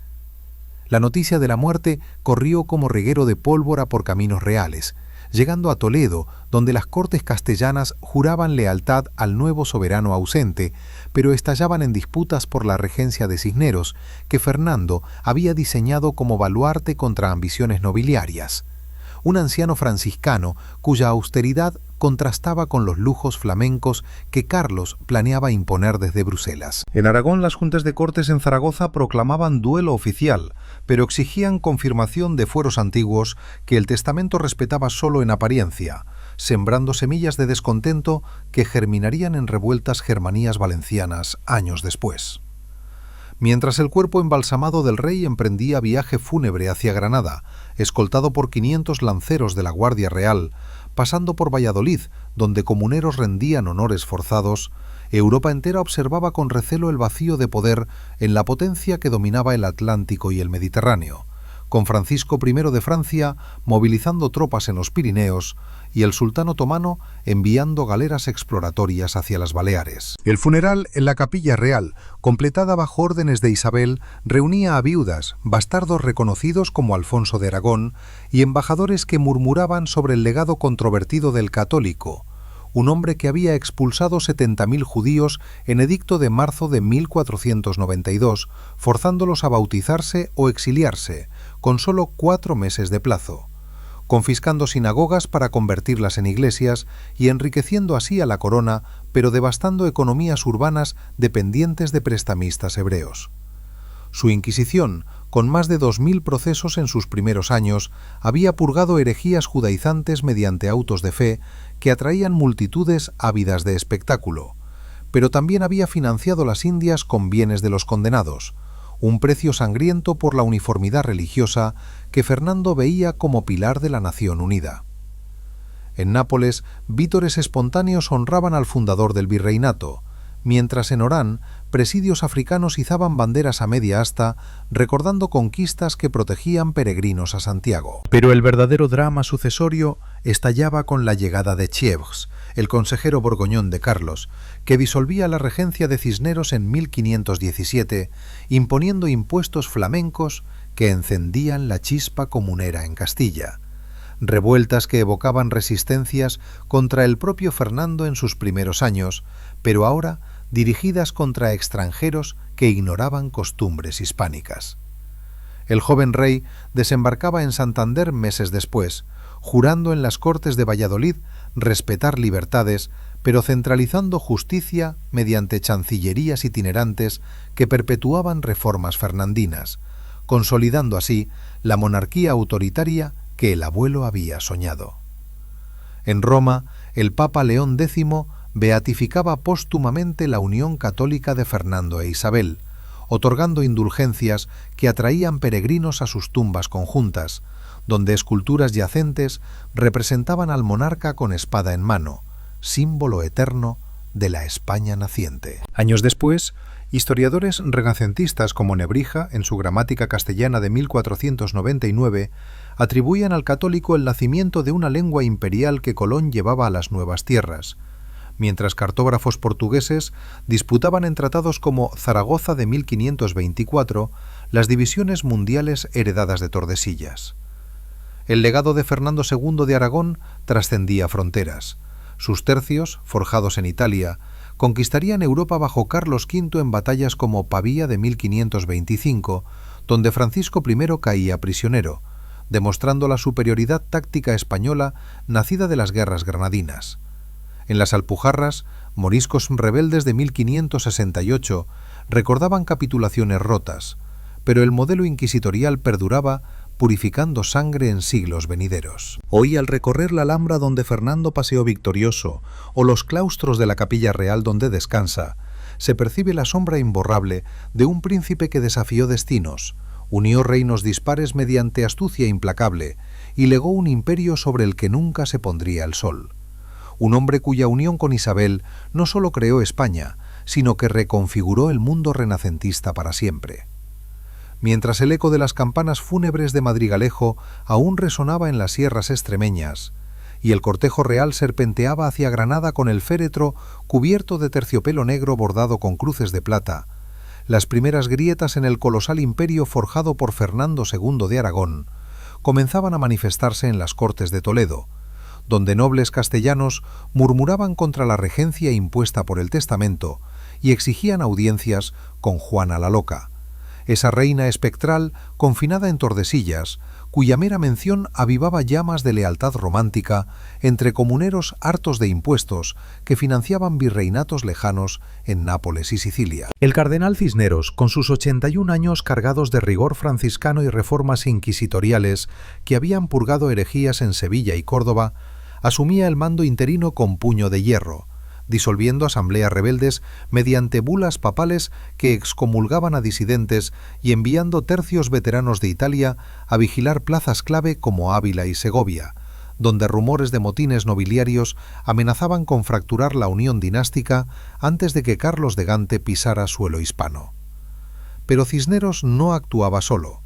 La noticia de la muerte corrió como reguero de pólvora por caminos reales, llegando a Toledo, donde las cortes castellanas juraban lealtad al nuevo soberano ausente, pero estallaban en disputas por la regencia de Cisneros, que Fernando había diseñado como baluarte contra ambiciones nobiliarias. Un anciano franciscano cuya austeridad contrastaba con los lujos flamencos que Carlos planeaba imponer desde Bruselas. En Aragón, las juntas de Cortes en Zaragoza proclamaban duelo oficial, pero exigían confirmación de fueros antiguos que el testamento respetaba solo en apariencia, sembrando semillas de descontento que germinarían en revueltas germanías valencianas años después. Mientras el cuerpo embalsamado del rey emprendía viaje fúnebre hacia Granada, escoltado por 500 lanceros de la Guardia Real, pasando por Valladolid, donde comuneros rendían honores forzados, Europa entera observaba con recelo el vacío de poder en la potencia que dominaba el Atlántico y el Mediterráneo, con Francisco I de Francia movilizando tropas en los Pirineos y el sultán otomano enviando galeras exploratorias hacia las Baleares. El funeral en la Capilla Real, completada bajo órdenes de Isabel, reunía a viudas, bastardos reconocidos como Alfonso de Aragón y embajadores que murmuraban sobre el legado controvertido del católico, un hombre que había expulsado 70.000 judíos en edicto de marzo de 1492, forzándolos a bautizarse o exiliarse, con solo 4 meses de plazo, confiscando sinagogas para convertirlas en iglesias y enriqueciendo así a la corona, pero devastando economías urbanas dependientes de prestamistas hebreos. Su Inquisición, con más de 2.000 procesos en sus primeros años, había purgado herejías judaizantes mediante autos de fe que atraían multitudes ávidas de espectáculo, pero también había financiado las Indias con bienes de los condenados, un precio sangriento por la uniformidad religiosa que Fernando veía como pilar de la nación unida. En Nápoles, vítores espontáneos honraban al fundador del virreinato, mientras en Orán, presidios africanos izaban banderas a media asta, recordando conquistas que protegían peregrinos a Santiago. Pero el verdadero drama sucesorio estallaba con la llegada de Chievres, el consejero borgoñón de Carlos, que disolvía la regencia de Cisneros en 1517, imponiendo impuestos flamencos que encendían la chispa comunera en Castilla, revueltas que evocaban resistencias contra el propio Fernando en sus primeros años, pero ahora dirigidas contra extranjeros que ignoraban costumbres hispánicas. El joven rey desembarcaba en Santander meses después, jurando en las Cortes de Valladolid respetar libertades, pero centralizando justicia mediante chancillerías itinerantes que perpetuaban reformas fernandinas, consolidando así la monarquía autoritaria que el abuelo había soñado. En Roma, el Papa León X beatificaba póstumamente la unión católica de Fernando e Isabel, otorgando indulgencias que atraían peregrinos a sus tumbas conjuntas, donde esculturas yacentes representaban al monarca con espada en mano, símbolo eterno de la España naciente. Años después, historiadores renacentistas como Nebrija, en su Gramática Castellana de 1499, atribuían al católico el nacimiento de una lengua imperial que Colón llevaba a las nuevas tierras, mientras cartógrafos portugueses disputaban en tratados como Zaragoza de 1524 las divisiones mundiales heredadas de Tordesillas. El legado de Fernando II de Aragón trascendía fronteras. Sus tercios, forjados en Italia, conquistarían Europa bajo Carlos V en batallas como Pavía de 1525, donde Francisco I caía prisionero, demostrando la superioridad táctica española nacida de las guerras granadinas. En las Alpujarras, moriscos rebeldes de 1568 recordaban capitulaciones rotas, pero el modelo inquisitorial perduraba, purificando sangre en siglos venideros. Hoy, al recorrer la Alhambra donde Fernando paseó victorioso, o los claustros de la Capilla Real donde descansa, se percibe la sombra imborrable de un príncipe que desafió destinos, unió reinos dispares mediante astucia implacable y legó un imperio sobre el que nunca se pondría el sol. Un hombre cuya unión con Isabel no solo creó España, sino que reconfiguró el mundo renacentista para siempre. Mientras el eco de las campanas fúnebres de Madrigalejo aún resonaba en las sierras extremeñas, y el cortejo real serpenteaba hacia Granada con el féretro cubierto de terciopelo negro bordado con cruces de plata, las primeras grietas en el colosal imperio forjado por Fernando II de Aragón comenzaban a manifestarse en las Cortes de Toledo, donde nobles castellanos murmuraban contra la regencia impuesta por el testamento y exigían audiencias con Juana la Loca, esa reina espectral confinada en Tordesillas, cuya mera mención avivaba llamas de lealtad romántica entre comuneros hartos de impuestos que financiaban virreinatos lejanos en Nápoles y Sicilia. El cardenal Cisneros, con sus 81 años cargados de rigor franciscano y reformas inquisitoriales que habían purgado herejías en Sevilla y Córdoba, asumía el mando interino con puño de hierro, disolviendo asambleas rebeldes mediante bulas papales que excomulgaban a disidentes y enviando tercios veteranos de Italia a vigilar plazas clave como Ávila y Segovia, donde rumores de motines nobiliarios amenazaban con fracturar la unión dinástica antes de que Carlos de Gante pisara suelo hispano. Pero Cisneros no actuaba solo.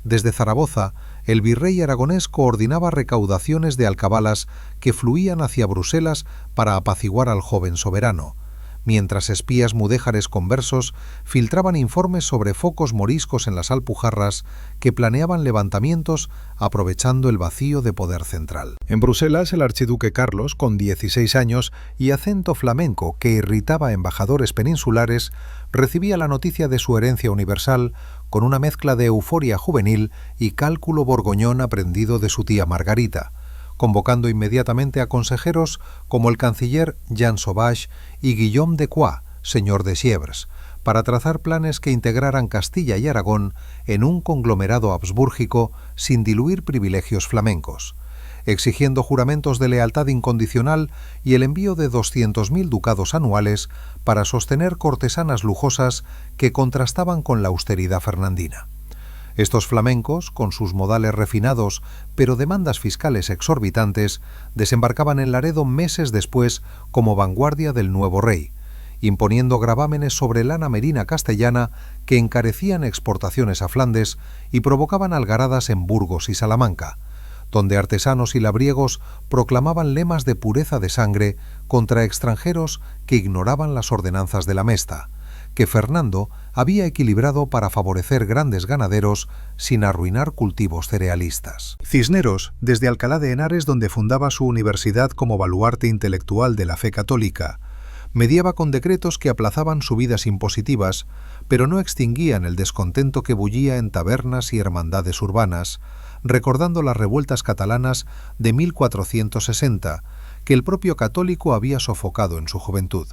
Desde Zaragoza, el virrey aragonés coordinaba recaudaciones de alcabalas que fluían hacia Bruselas para apaciguar al joven soberano, mientras espías mudéjares conversos filtraban informes sobre focos moriscos en las Alpujarras que planeaban levantamientos aprovechando el vacío de poder central. En Bruselas, el archiduque Carlos, con 16 años y acento flamenco que irritaba a embajadores peninsulares, recibía la noticia de su herencia universal con una mezcla de euforia juvenil y cálculo borgoñón aprendido de su tía Margarita, convocando inmediatamente a consejeros como el canciller Jean Sauvage y Guillaume de Croix, señor de Sievres, para trazar planes que integraran Castilla y Aragón en un conglomerado habsbúrgico sin diluir privilegios flamencos, exigiendo juramentos de lealtad incondicional y el envío de 200.000 ducados anuales para sostener cortesanas lujosas que contrastaban con la austeridad fernandina. Estos flamencos, con sus modales refinados pero demandas fiscales exorbitantes, desembarcaban en Laredo meses después como vanguardia del nuevo rey, imponiendo gravámenes sobre lana merina castellana que encarecían exportaciones a Flandes y provocaban algaradas en Burgos y Salamanca, donde artesanos y labriegos proclamaban lemas de pureza de sangre contra extranjeros que ignoraban las ordenanzas de la Mesta, que Fernando había equilibrado para favorecer grandes ganaderos sin arruinar cultivos cerealistas. Cisneros, desde Alcalá de Henares, donde fundaba su universidad como baluarte intelectual de la fe católica, mediaba con decretos que aplazaban subidas impositivas, pero no extinguían el descontento que bullía en tabernas y hermandades urbanas, recordando las revueltas catalanas de 1460, que el propio católico había sofocado en su juventud.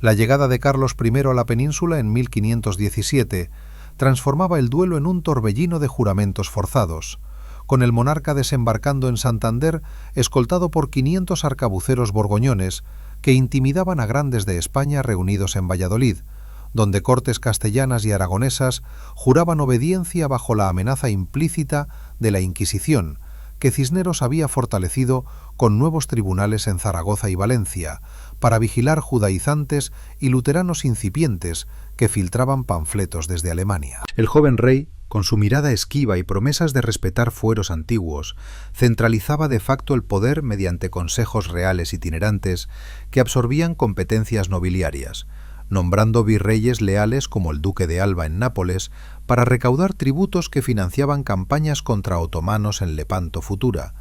La llegada de Carlos I a la península en 1517 transformaba el duelo en un torbellino de juramentos forzados, con el monarca desembarcando en Santander escoltado por 500 arcabuceros borgoñones que intimidaban a grandes de España reunidos en Valladolid, donde cortes castellanas y aragonesas juraban obediencia bajo la amenaza implícita de la Inquisición, que Cisneros había fortalecido con nuevos tribunales en Zaragoza y Valencia, para vigilar judaizantes y luteranos incipientes que filtraban panfletos desde Alemania. El joven rey, con su mirada esquiva y promesas de respetar fueros antiguos, centralizaba de facto el poder mediante consejos reales itinerantes que absorbían competencias nobiliarias, nombrando virreyes leales como el duque de Alba en Nápoles para recaudar tributos que financiaban campañas contra otomanos en Lepanto futura,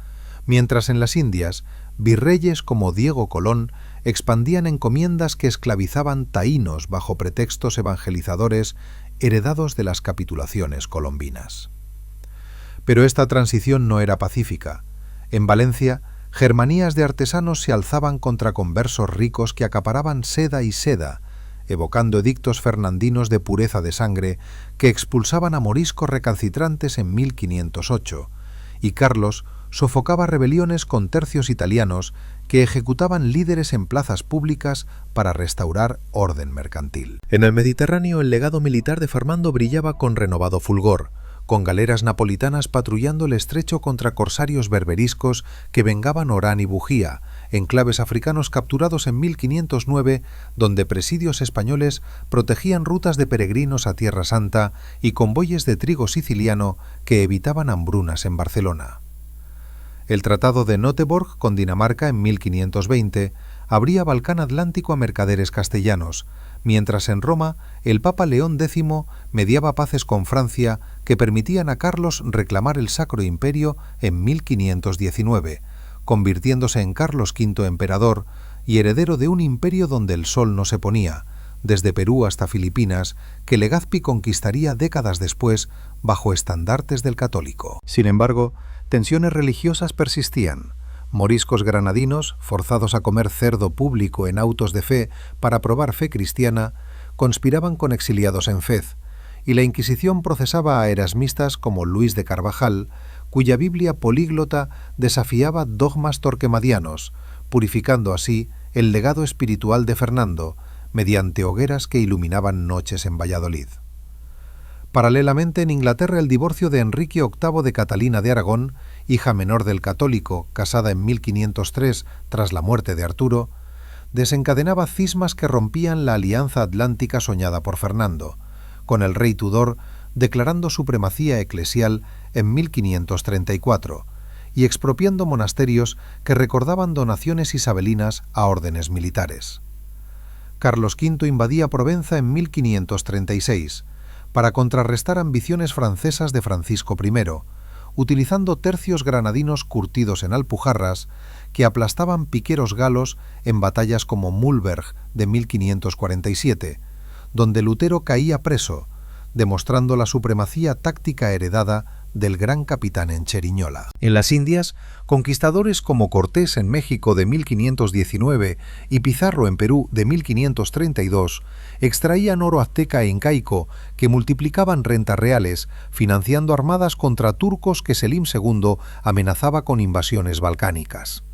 mientras en las Indias, virreyes como Diego Colón expandían encomiendas que esclavizaban taínos bajo pretextos evangelizadores heredados de las capitulaciones colombinas. Pero esta transición no era pacífica. En Valencia, germanías de artesanos se alzaban contra conversos ricos que acaparaban seda y seda, evocando edictos fernandinos de pureza de sangre que expulsaban a moriscos recalcitrantes en 1508, y Carlos sofocaba rebeliones con tercios italianos que ejecutaban líderes en plazas públicas para restaurar orden mercantil. En el Mediterráneo, el legado militar de Fernando brillaba con renovado fulgor, con galeras napolitanas patrullando el estrecho contra corsarios berberiscos que vengaban Orán y Bujía, enclaves africanos capturados en 1509, donde presidios españoles protegían rutas de peregrinos a Tierra Santa y convoyes de trigo siciliano que evitaban hambrunas en Barcelona. El Tratado de Göteborg con Dinamarca en 1520 abría Balcán Atlántico a mercaderes castellanos, mientras en Roma el Papa León X mediaba paces con Francia que permitían a Carlos reclamar el Sacro Imperio en 1519, convirtiéndose en Carlos V emperador y heredero de un imperio donde el sol no se ponía, desde Perú hasta Filipinas, que Legazpi conquistaría décadas después bajo estandartes del católico. Sin embargo, tensiones religiosas persistían. Moriscos granadinos, forzados a comer cerdo público en autos de fe para probar fe cristiana, conspiraban con exiliados en Fez, y la Inquisición procesaba a erasmistas como Luis de Carvajal, cuya Biblia políglota desafiaba dogmas torquemadianos, purificando así el legado espiritual de Fernando, mediante hogueras que iluminaban noches en Valladolid. Paralelamente, en Inglaterra, el divorcio de Enrique VIII de Catalina de Aragón, hija menor del católico, casada en 1503 tras la muerte de Arturo, desencadenaba cismas que rompían la alianza atlántica soñada por Fernando, con el rey Tudor declarando supremacía eclesial en 1534 y expropiando monasterios que recordaban donaciones isabelinas a órdenes militares. Carlos V invadía Provenza en 1536, para contrarrestar ambiciones francesas de Francisco I, utilizando tercios granadinos curtidos en alpujarras que aplastaban piqueros galos en batallas como Mühlberg de 1547, donde Lutero caía preso, demostrando la supremacía táctica heredada del gran capitán en Cheriñola. En las Indias, conquistadores como Cortés en México de 1519 y Pizarro en Perú de 1532 extraían oro azteca e incaico que multiplicaban rentas reales, financiando armadas contra turcos que Selim II amenazaba con invasiones balcánicas.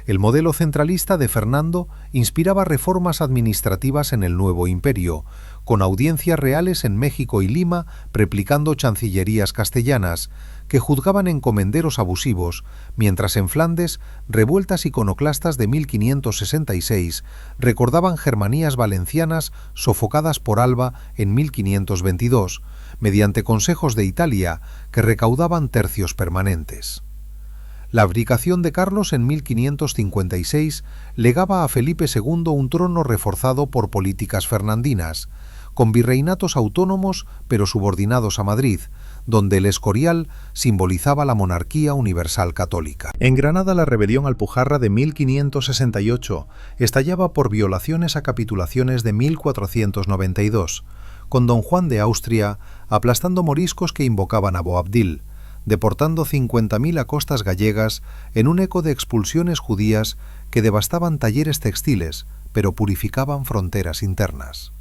El modelo centralista de Fernando inspiraba reformas administrativas en el nuevo imperio, con audiencias reales en México y Lima replicando chancillerías castellanas, que juzgaban encomenderos abusivos, mientras en Flandes revueltas iconoclastas de 1566 recordaban germanías valencianas sofocadas por Alba en 1522, mediante consejos de Italia que recaudaban tercios permanentes. La abdicación de Carlos en 1556 legaba a Felipe II un trono reforzado por políticas fernandinas, con virreinatos autónomos pero subordinados a Madrid, donde el Escorial simbolizaba la monarquía universal católica. En Granada, la rebelión alpujarra de 1568 estallaba por violaciones a capitulaciones de 1492, con don Juan de Austria aplastando moriscos que invocaban a Boabdil, deportando 50.000 a costas gallegas en un eco de expulsiones judías que devastaban talleres textiles, pero purificaban fronteras internas.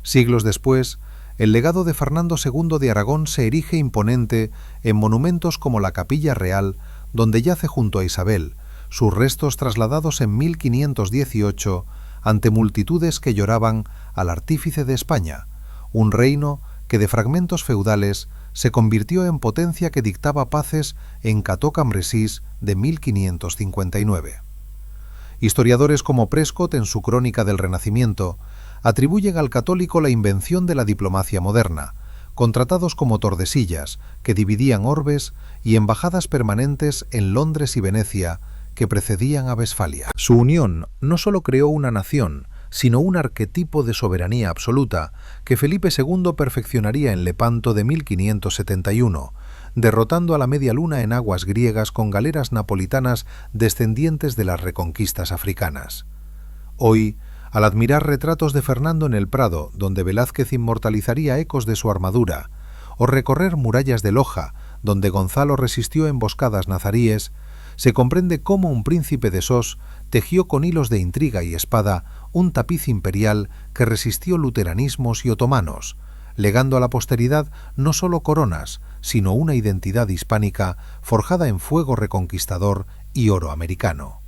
Siglos después, el legado de Fernando II de Aragón se erige imponente en monumentos como la Capilla Real, donde yace junto a Isabel, sus restos trasladados en 1518 ante multitudes que lloraban al artífice de España, un reino que de fragmentos feudales se convirtió en potencia que dictaba paces en Cató Cambresís de 1559. Historiadores como Prescott, en su Crónica del Renacimiento, atribuyen al católico la invención de la diplomacia moderna, con tratados como Tordesillas, que dividían orbes, y embajadas permanentes en Londres y Venecia, que precedían a Westfalia. Su unión no solo creó una nación, sino un arquetipo de soberanía absoluta que Felipe II perfeccionaría en Lepanto de 1571, derrotando a la Media Luna en aguas griegas con galeras napolitanas descendientes de las reconquistas africanas. Hoy, al admirar retratos de Fernando en el Prado, donde Velázquez inmortalizaría ecos de su armadura, o recorrer murallas de Loja, donde Gonzalo resistió emboscadas nazaríes, se comprende cómo un príncipe de Sos tejió con hilos de intriga y espada un tapiz imperial que resistió luteranismos y otomanos, legando a la posteridad no solo coronas, sino una identidad hispánica forjada en fuego reconquistador y oro americano.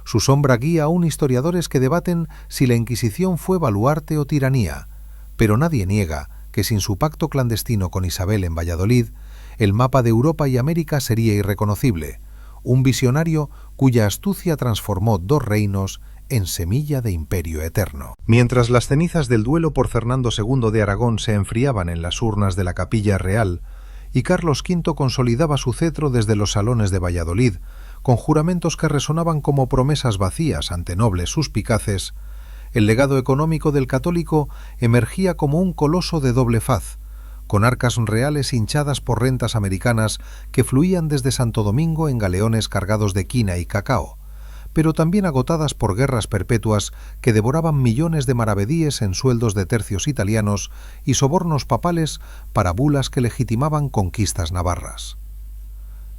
Su sombra guía aún historiadores que debaten si la Inquisición fue baluarte o tiranía, pero nadie niega que sin su pacto clandestino con Isabel en Valladolid, el mapa de Europa y América sería irreconocible, un visionario cuya astucia transformó dos reinos en semilla de imperio eterno. Mientras las cenizas del duelo por Fernando II de Aragón se enfriaban en las urnas de la Capilla Real, y Carlos V consolidaba su cetro desde los salones de Valladolid, con juramentos que resonaban como promesas vacías ante nobles suspicaces, el legado económico del católico emergía como un coloso de doble faz, con arcas reales hinchadas por rentas americanas que fluían desde Santo Domingo en galeones cargados de quina y cacao, pero también agotadas por guerras perpetuas que devoraban millones de maravedíes en sueldos de tercios italianos y sobornos papales para bulas que legitimaban conquistas navarras.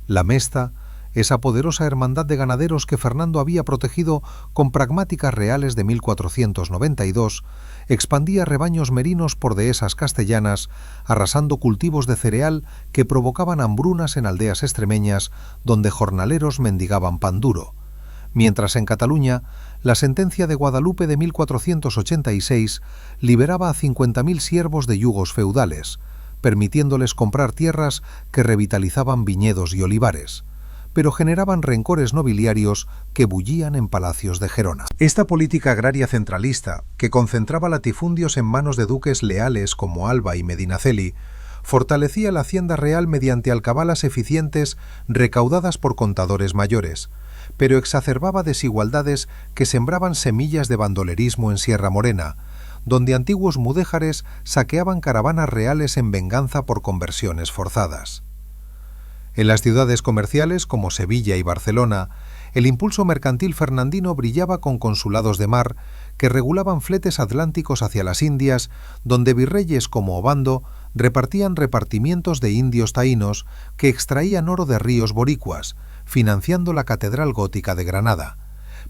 La Mesta, esa poderosa hermandad de ganaderos que Fernando había protegido con pragmáticas reales de 1492, expandía rebaños merinos por dehesas castellanas, arrasando cultivos de cereal que provocaban hambrunas en aldeas extremeñas donde jornaleros mendigaban pan duro, mientras en Cataluña la sentencia de Guadalupe de 1486 liberaba a 50.000 siervos de yugos feudales, permitiéndoles comprar tierras que revitalizaban viñedos y olivares, pero generaban rencores nobiliarios que bullían en palacios de Gerona. Esta política agraria centralista, que concentraba latifundios en manos de duques leales como Alba y Medinaceli, fortalecía la hacienda real mediante alcabalas eficientes recaudadas por contadores mayores, pero exacerbaba desigualdades que sembraban semillas de bandolerismo en Sierra Morena, donde antiguos mudéjares saqueaban caravanas reales en venganza por conversiones forzadas. En las ciudades comerciales como Sevilla y Barcelona, el impulso mercantil fernandino brillaba con consulados de mar que regulaban fletes atlánticos hacia las Indias, donde virreyes como Obando repartían repartimientos de indios taínos que extraían oro de ríos boricuas, financiando la Catedral Gótica de Granada,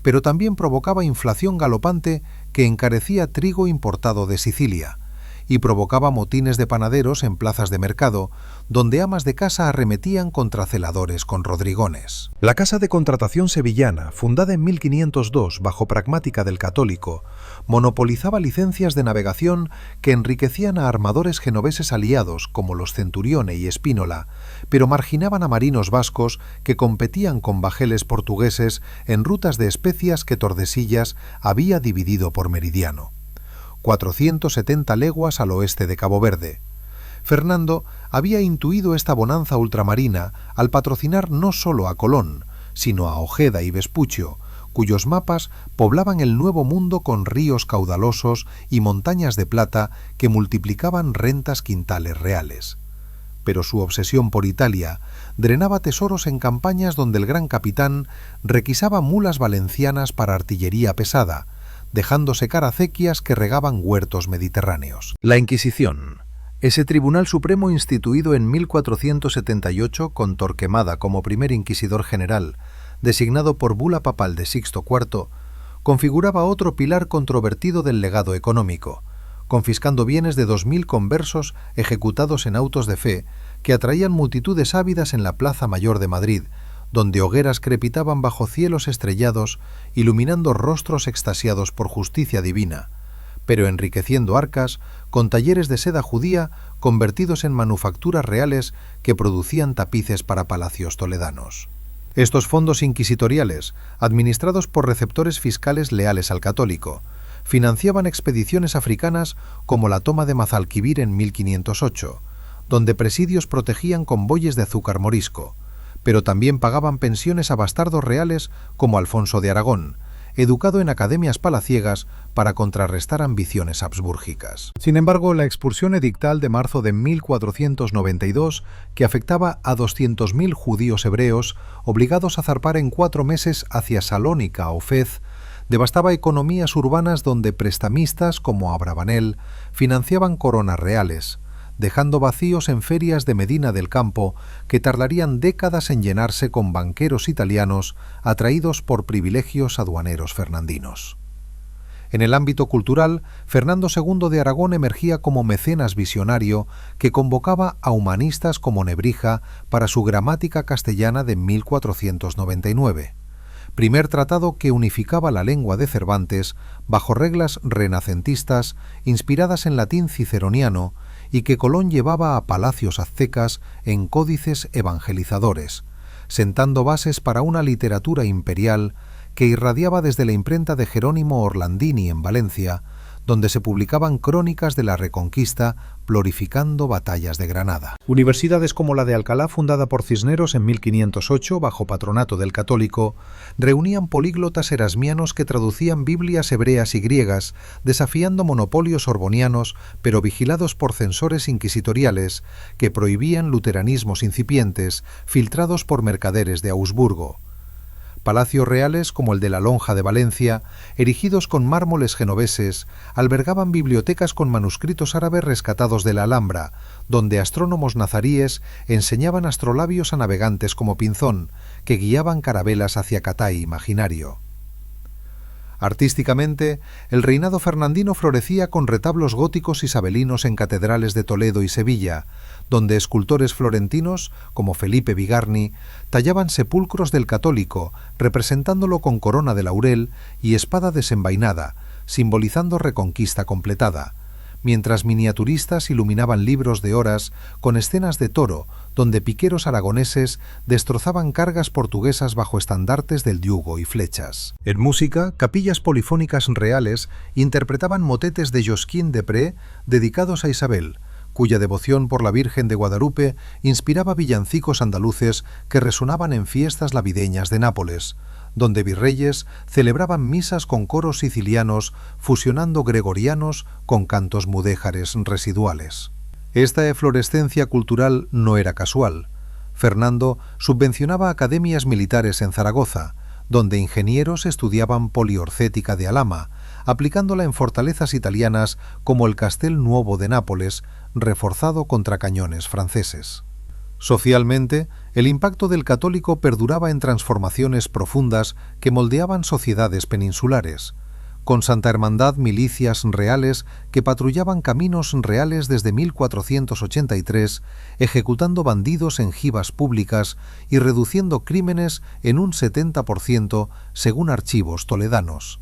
pero también provocaba inflación galopante que encarecía trigo importado de Sicilia, y provocaba motines de panaderos en plazas de mercado, donde amas de casa arremetían contra celadores con rodrigones. La Casa de Contratación Sevillana, fundada en 1502 bajo pragmática del católico, monopolizaba licencias de navegación que enriquecían a armadores genoveses aliados como los Centurione y Espínola, pero marginaban a marinos vascos que competían con bajeles portugueses en rutas de especias que Tordesillas había dividido por meridiano. 470 leguas al oeste de Cabo Verde. Fernando había intuido esta bonanza ultramarina al patrocinar no solo a Colón, sino a Ojeda y Vespuccio, cuyos mapas poblaban el Nuevo Mundo con ríos caudalosos y montañas de plata que multiplicaban rentas quintales reales. Pero su obsesión por Italia drenaba tesoros en campañas donde el gran capitán requisaba mulas valencianas para artillería pesada, dejando secar acequias que regaban huertos mediterráneos. La Inquisición, ese tribunal supremo instituido en 1478 con Torquemada como primer inquisidor general, designado por bula papal de Sixto IV, configuraba otro pilar controvertido del legado económico, confiscando bienes de 2.000 conversos ejecutados en autos de fe que atraían multitudes ávidas en la Plaza Mayor de Madrid, donde hogueras crepitaban bajo cielos estrellados, iluminando rostros extasiados por justicia divina, pero enriqueciendo arcas con talleres de seda judía convertidos en manufacturas reales que producían tapices para palacios toledanos. Estos fondos inquisitoriales, administrados por receptores fiscales leales al católico, financiaban expediciones africanas como la toma de Mazalquivir en 1508, donde presidios protegían convoyes de azúcar morisco, pero también pagaban pensiones a bastardos reales como Alfonso de Aragón, educado en academias palaciegas para contrarrestar ambiciones habsbúrgicas. Sin embargo, la expulsión edictal de marzo de 1492, que afectaba a 200.000 judíos hebreos, obligados a zarpar en 4 meses hacia Salónica o Fez, devastaba economías urbanas donde prestamistas como Abravanel financiaban coronas reales, dejando vacíos en ferias de Medina del Campo que tardarían décadas en llenarse con banqueros italianos atraídos por privilegios aduaneros fernandinos. En el ámbito cultural, Fernando II de Aragón emergía como mecenas visionario que convocaba a humanistas como Nebrija para su gramática castellana de 1499, primer tratado que unificaba la lengua de Cervantes bajo reglas renacentistas inspiradas en latín ciceroniano y que Colón llevaba a palacios aztecas en códices evangelizadores, sentando bases para una literatura imperial que irradiaba desde la imprenta de Jerónimo Orlandini en Valencia, donde se publicaban crónicas de la Reconquista glorificando batallas de Granada. Universidades como la de Alcalá, fundada por Cisneros en 1508 bajo patronato del católico, reunían políglotas erasmianos que traducían Biblias hebreas y griegas, desafiando monopolios sorbonianos, pero vigilados por censores inquisitoriales que prohibían luteranismos incipientes filtrados por mercaderes de Augsburgo. Palacios reales como el de la Lonja de Valencia, erigidos con mármoles genoveses, albergaban bibliotecas con manuscritos árabes rescatados de la Alhambra, donde astrónomos nazaríes enseñaban astrolabios a navegantes como Pinzón, que guiaban carabelas hacia Catay imaginario. Artísticamente, el reinado fernandino florecía con retablos góticos isabelinos en catedrales de Toledo y Sevilla, donde escultores florentinos, como Felipe Bigarni, tallaban sepulcros del católico, representándolo con corona de laurel y espada desenvainada, simbolizando reconquista completada, mientras miniaturistas iluminaban libros de horas con escenas de toro, donde piqueros aragoneses destrozaban cargas portuguesas bajo estandartes del yugo y flechas. En música, capillas polifónicas reales interpretaban motetes de Josquin de Pré dedicados a Isabel, cuya devoción por la Virgen de Guadalupe inspiraba villancicos andaluces que resonaban en fiestas navideñas de Nápoles, donde virreyes celebraban misas con coros sicilianos fusionando gregorianos con cantos mudéjares residuales. Esta eflorescencia cultural no era casual. Fernando subvencionaba academias militares en Zaragoza, donde ingenieros estudiaban poliorcética de Alhama, aplicándola en fortalezas italianas como el Castel Nuovo de Nápoles, reforzado contra cañones franceses. Socialmente, el impacto del católico perduraba en transformaciones profundas que moldeaban sociedades peninsulares, con Santa Hermandad milicias reales que patrullaban caminos reales desde 1483, ejecutando bandidos en jibas públicas y reduciendo crímenes en un 70% según archivos toledanos,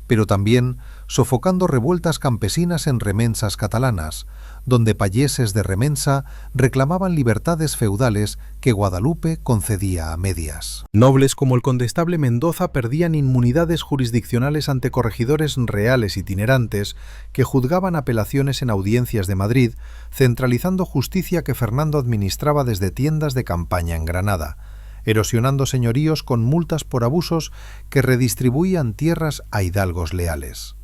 pero también sofocando revueltas campesinas en remensas catalanas, donde payeses de Remensa reclamaban libertades feudales que Guadalupe concedía a medias. Nobles como el condestable Mendoza perdían inmunidades jurisdiccionales ante corregidores reales itinerantes que juzgaban apelaciones en audiencias de Madrid, centralizando justicia que Fernando administraba desde tiendas de campaña en Granada, erosionando señoríos con multas por abusos que redistribuían tierras a hidalgos leales.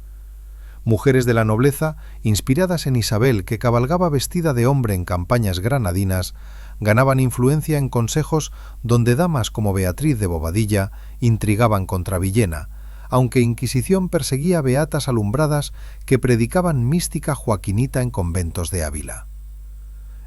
Mujeres de la nobleza, inspiradas en Isabel, que cabalgaba vestida de hombre en campañas granadinas, ganaban influencia en consejos donde damas como Beatriz de Bobadilla intrigaban contra Villena, aunque Inquisición perseguía beatas alumbradas que predicaban mística joaquinita en conventos de Ávila.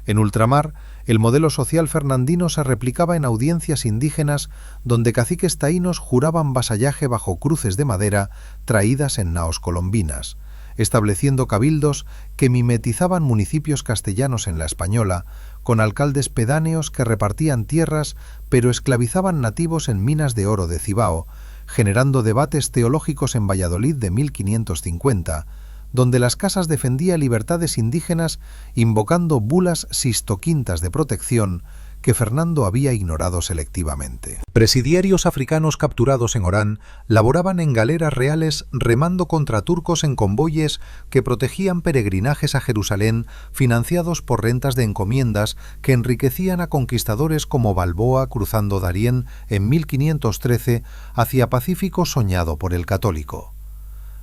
En ultramar, el modelo social fernandino se replicaba en audiencias indígenas donde caciques taínos juraban vasallaje bajo cruces de madera traídas en naos colombinas, estableciendo cabildos que mimetizaban municipios castellanos en la Española, con alcaldes pedáneos que repartían tierras pero esclavizaban nativos en minas de oro de Cibao, generando debates teológicos en Valladolid de 1550, donde las casas defendían libertades indígenas invocando bulas sistoquintas de protección que Fernando había ignorado selectivamente. Presidiarios africanos capturados en Orán laboraban en galeras reales remando contra turcos en convoyes que protegían peregrinajes a Jerusalén financiados por rentas de encomiendas que enriquecían a conquistadores como Balboa cruzando Darién en 1513 hacia Pacífico soñado por el católico.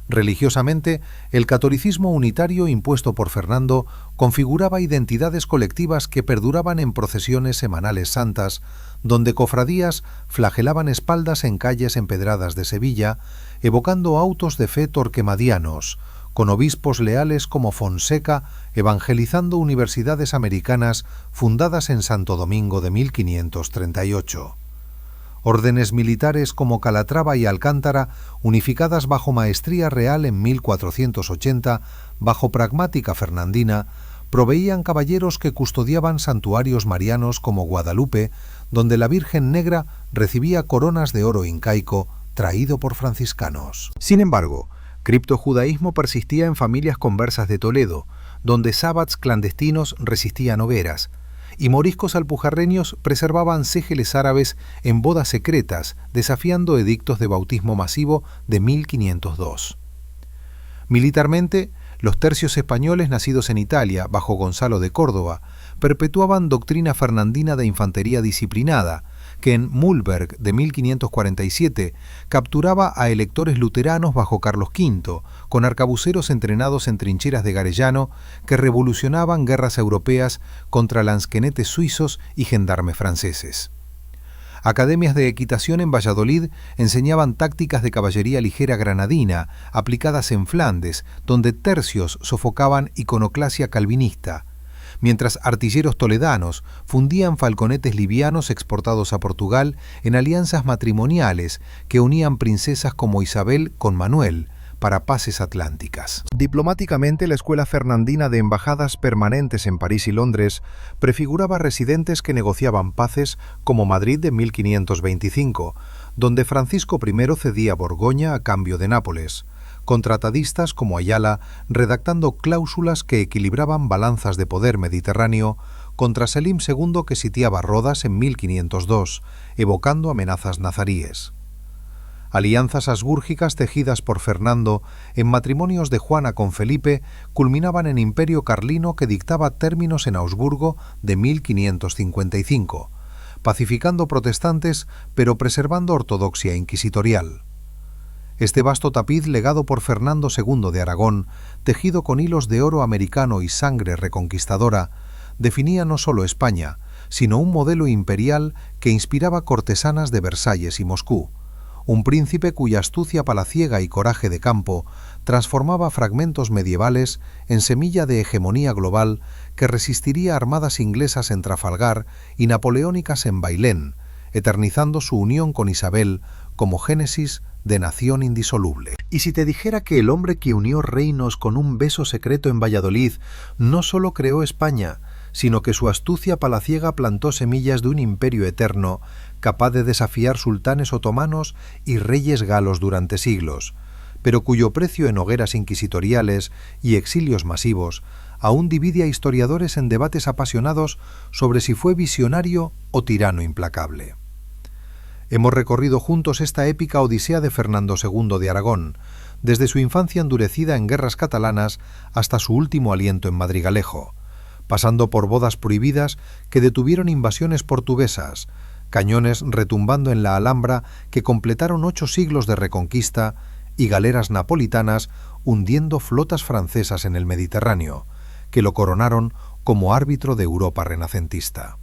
Religiosamente, el catolicismo unitario impuesto por Fernando configuraba identidades colectivas que perduraban en procesiones semanales santas, donde cofradías flagelaban espaldas en calles empedradas de Sevilla, evocando autos de fe torquemadianos, con obispos leales como Fonseca evangelizando universidades americanas fundadas en Santo Domingo de 1538. Órdenes militares como Calatrava y Alcántara, unificadas bajo maestría real en 1480, bajo pragmática fernandina, proveían caballeros que custodiaban santuarios marianos como Guadalupe, donde la Virgen Negra recibía coronas de oro incaico traído por franciscanos. Sin embargo, criptojudaísmo persistía en familias conversas de Toledo, donde sábats clandestinos resistían hogueras, y moriscos alpujarreños preservaban ségeles árabes en bodas secretas, desafiando edictos de bautismo masivo de 1502. Militarmente, los tercios españoles nacidos en Italia, bajo Gonzalo de Córdoba, perpetuaban doctrina fernandina de infantería disciplinada, que en Mühlberg de 1547 capturaba a electores luteranos bajo Carlos V, con arcabuceros entrenados en trincheras de Garellano que revolucionaban guerras europeas contra lansquenetes suizos y gendarmes franceses. Academias de equitación en Valladolid enseñaban tácticas de caballería ligera granadina, aplicadas en Flandes, donde tercios sofocaban iconoclasia calvinista, mientras artilleros toledanos fundían falconetes livianos exportados a Portugal en alianzas matrimoniales que unían princesas como Isabel con Manuel para paces atlánticas. Diplomáticamente, la escuela fernandina de embajadas permanentes en París y Londres prefiguraba residentes que negociaban paces como Madrid de 1525, donde Francisco I cedía Borgoña a cambio de Nápoles, contratadistas como Ayala redactando cláusulas que equilibraban balanzas de poder mediterráneo contra Selim II que sitiaba Rodas en 1502, evocando amenazas nazaríes. Alianzas asbúrgicas tejidas por Fernando en matrimonios de Juana con Felipe culminaban en imperio carlino que dictaba términos en Augsburgo de 1555, pacificando protestantes pero preservando ortodoxia inquisitorial. Este vasto tapiz legado por Fernando II de Aragón, tejido con hilos de oro americano y sangre reconquistadora, definía no solo España, sino un modelo imperial que inspiraba cortesanas de Versalles y Moscú, un príncipe cuya astucia palaciega y coraje de campo transformaba fragmentos medievales en semilla de hegemonía global que resistiría armadas inglesas en Trafalgar y napoleónicas en Bailén, eternizando su unión con Isabel como génesis de nación indisoluble. Y si te dijera que el hombre que unió reinos con un beso secreto en Valladolid no solo creó España, sino que su astucia palaciega plantó semillas de un imperio eterno, capaz de desafiar sultanes otomanos y reyes galos durante siglos, pero cuyo precio en hogueras inquisitoriales y exilios masivos aún divide a historiadores en debates apasionados sobre si fue visionario o tirano implacable. Hemos recorrido juntos esta épica odisea de Fernando II de Aragón, desde su infancia endurecida en guerras catalanas hasta su último aliento en Madrigalejo, pasando por bodas prohibidas que detuvieron invasiones portuguesas, cañones retumbando en la Alhambra que completaron 8 siglos de reconquista y galeras napolitanas hundiendo flotas francesas en el Mediterráneo, que lo coronaron como árbitro de Europa renacentista.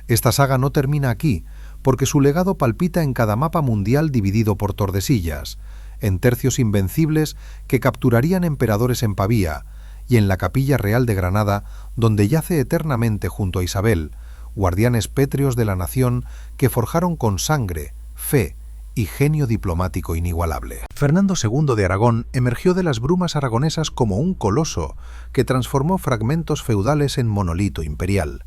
Esta saga no termina aquí, porque su legado palpita en cada mapa mundial dividido por Tordesillas, en tercios invencibles que capturarían emperadores en Pavía, y en la Capilla Real de Granada, donde yace eternamente junto a Isabel, guardianes pétreos de la nación que forjaron con sangre, fe y genio diplomático inigualable. Fernando II de Aragón emergió de las brumas aragonesas como un coloso que transformó fragmentos feudales en monolito imperial,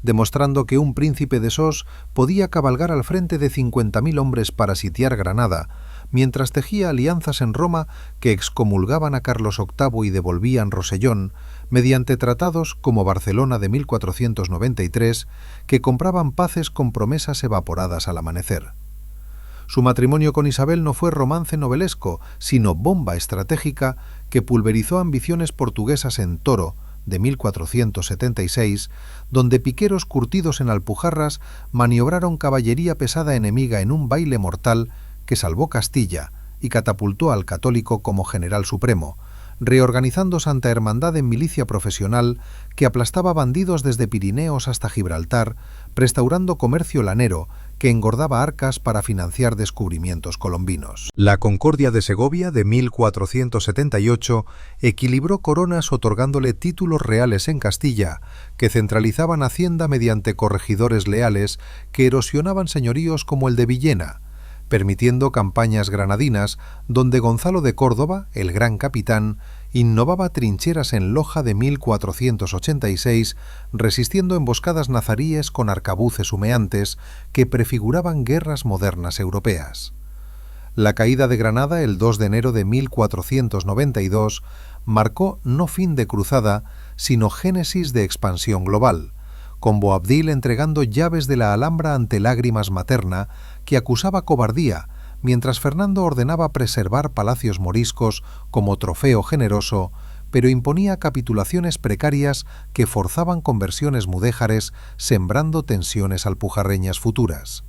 demostrando que un príncipe de Sos podía cabalgar al frente de 50.000 hombres para sitiar Granada, mientras tejía alianzas en Roma que excomulgaban a Carlos VIII y devolvían Rosellón, mediante tratados como Barcelona de 1493, que compraban paces con promesas evaporadas al amanecer. Su matrimonio con Isabel no fue romance novelesco, sino bomba estratégica que pulverizó ambiciones portuguesas en Toro, de 1476, donde piqueros curtidos en Alpujarras maniobraron caballería pesada enemiga en un baile mortal que salvó Castilla y catapultó al católico como general supremo, reorganizando Santa Hermandad en milicia profesional que aplastaba bandidos desde Pirineos hasta Gibraltar, restaurando comercio lanero que engordaba arcas para financiar descubrimientos colombinos. La Concordia de Segovia de 1478 equilibró coronas otorgándole títulos reales en Castilla, que centralizaban hacienda mediante corregidores leales que erosionaban señoríos como el de Villena, permitiendo campañas granadinas donde Gonzalo de Córdoba, el gran capitán, innovaba trincheras en Loja de 1486, resistiendo emboscadas nazaríes con arcabuces humeantes que prefiguraban guerras modernas europeas. La caída de Granada el 2 de enero de 1492 marcó no fin de cruzada, sino génesis de expansión global, con Boabdil entregando llaves de la Alhambra ante Lágrimas Materna, que acusaba cobardía, mientras Fernando ordenaba preservar palacios moriscos como trofeo generoso, pero imponía capitulaciones precarias que forzaban conversiones mudéjares, sembrando tensiones alpujarreñas futuras.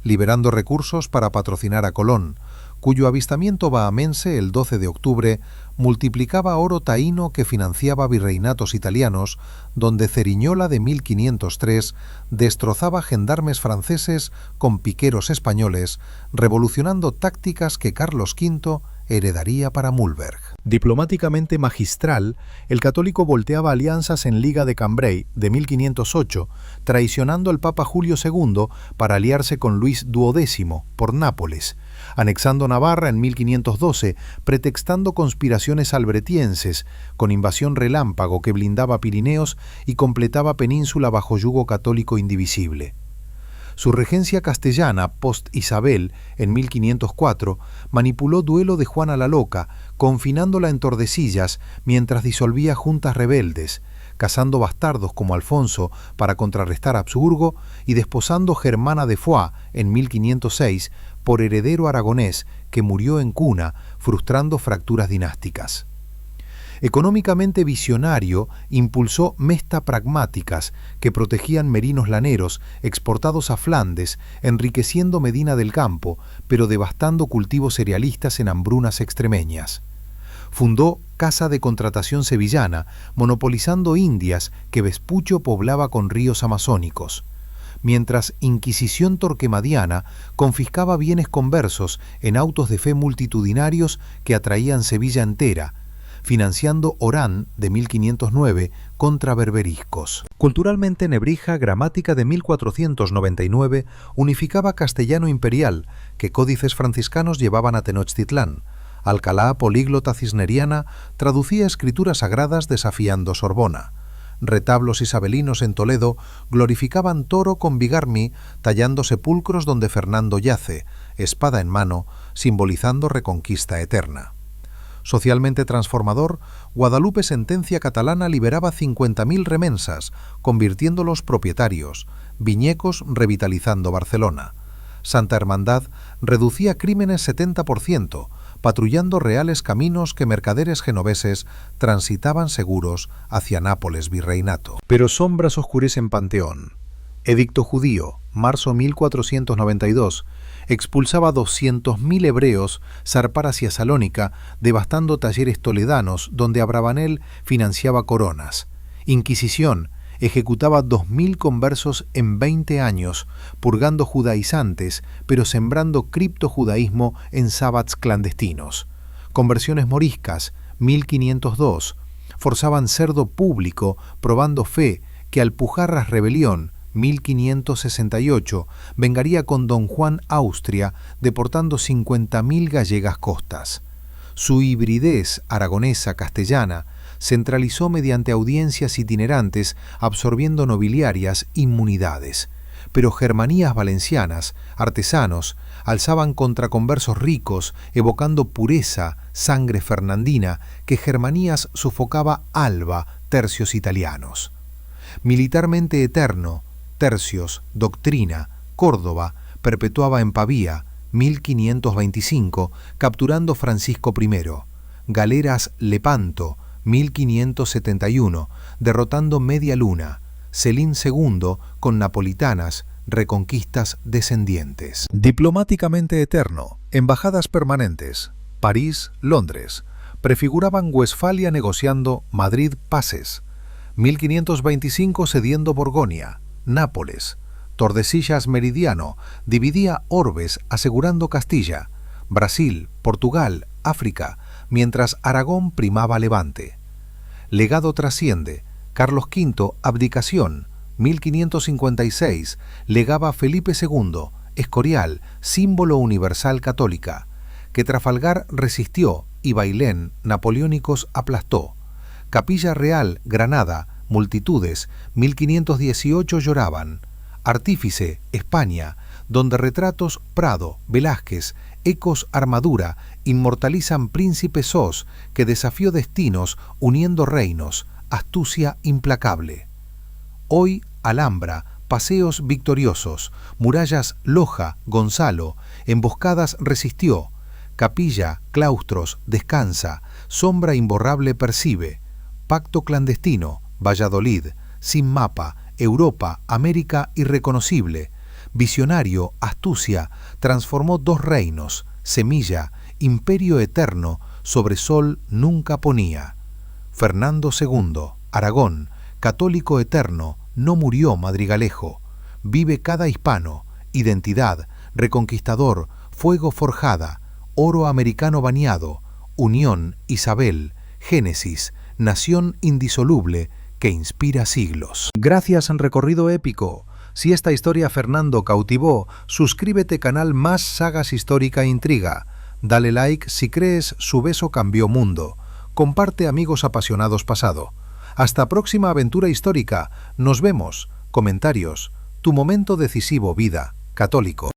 Liberando recursos para patrocinar a Colón, cuyo avistamiento bahamense el 12 de octubre multiplicaba oro taíno que financiaba virreinatos italianos, donde Ceriñola de 1503 destrozaba gendarmes franceses con piqueros españoles, revolucionando tácticas que Carlos V heredaría para Mühlberg. Diplomáticamente magistral, el católico volteaba alianzas en Liga de Cambrai de 1508, traicionando al Papa Julio II para aliarse con Luis XII por Nápoles, anexando Navarra en 1512, pretextando conspiraciones albretienses, con invasión relámpago que blindaba Pirineos y completaba península bajo yugo católico indivisible. Su regencia castellana, post-Isabel, en 1504, manipuló duelo de Juana la Loca, confinándola en Tordesillas mientras disolvía juntas rebeldes, casando bastardos como Alfonso para contrarrestar a Habsburgo y desposando Germana de Foix en 1506 por heredero aragonés que murió en cuna, frustrando fracturas dinásticas. Económicamente visionario, impulsó mesta pragmáticas que protegían merinos laneros exportados a Flandes, enriqueciendo Medina del Campo, pero devastando cultivos cerealistas en hambrunas extremeñas. Fundó Casa de Contratación Sevillana, monopolizando Indias que Vespucho poblaba con ríos amazónicos, mientras Inquisición Torquemadiana confiscaba bienes conversos en autos de fe multitudinarios que atraían Sevilla entera, financiando Orán de 1509 contra berberiscos. Culturalmente Nebrija, gramática de 1499, unificaba castellano imperial, que códices franciscanos llevaban a Tenochtitlán. Alcalá, políglota cisneriana, traducía escrituras sagradas desafiando Sorbona. Retablos isabelinos en Toledo glorificaban Toro con Bigarmi, tallando sepulcros donde Fernando yace, espada en mano, simbolizando reconquista eterna. Socialmente transformador, Guadalupe Sentencia catalana liberaba 50.000 remensas, convirtiéndolos propietarios, viñecos revitalizando Barcelona. Santa Hermandad reducía crímenes 70%, patrullando reales caminos que mercaderes genoveses transitaban seguros hacia Nápoles virreinato. Pero sombras oscurecen Panteón. Edicto judío, marzo 1492, expulsaba 200.000 hebreos, zarpar hacia Salónica, devastando talleres toledanos donde Abravanel financiaba coronas. Inquisición, ejecutaba 2.000 conversos en 20 años, purgando judaizantes, pero sembrando criptojudaísmo en sábats clandestinos. Conversiones moriscas, 1502, forzaban cerdo público, probando fe, que Alpujarras rebelión, 1568, vengaría con don Juan Austria, deportando 50.000 gallegas costas. Su hibridez aragonesa-castellana centralizó mediante audiencias itinerantes, absorbiendo nobiliarias inmunidades. Pero germanías valencianas, artesanos, alzaban contra conversos ricos, evocando pureza, sangre fernandina, que Germanías sofocaba alba, tercios italianos. Militarmente eterno, tercios, doctrina, Córdoba, perpetuaba en Pavía, 1525, capturando Francisco I. Galeras Lepanto, 1571, derrotando Media Luna. Celín II con napolitanas, reconquistas descendientes. Diplomáticamente eterno, embajadas permanentes, París, Londres, prefiguraban Westfalia negociando, Madrid paces, 1525 cediendo Borgoña, Nápoles, Tordesillas Meridiano, dividía orbes asegurando Castilla, Brasil, Portugal, África, mientras Aragón primaba Levante. Legado trasciende, Carlos V, abdicación, 1556, legaba Felipe II, Escorial, símbolo universal católica, que Trafalgar resistió y Bailén, napoleónicos, aplastó. Capilla Real, Granada, multitudes, 1518 lloraban. Artífice, España, donde retratos Prado, Velázquez, ecos Armadura, inmortalizan príncipe Sos, que desafió destinos uniendo reinos, astucia implacable. Hoy Alhambra, paseos victoriosos, murallas Loja, Gonzalo, emboscadas resistió, capilla, claustros, descansa, sombra imborrable percibe, pacto clandestino, Valladolid, sin mapa, Europa, América irreconocible, visionario, astucia, transformó dos reinos, semilla, imperio eterno, sobre sol nunca ponía. Fernando II, Aragón, católico eterno, no murió madrigalejo, vive cada hispano, identidad, reconquistador, fuego forjada, oro americano bañado, unión, Isabel, Génesis, nación indisoluble que inspira siglos. Gracias en Recorrido Épico. Si esta historia Fernando cautivó, suscríbete canal Más Sagas Histórica e Intriga. Dale like si crees Su beso cambió mundo. Comparte amigos apasionados pasado. Hasta próxima aventura histórica. Nos vemos. Comentarios. Tu momento decisivo vida. Católico.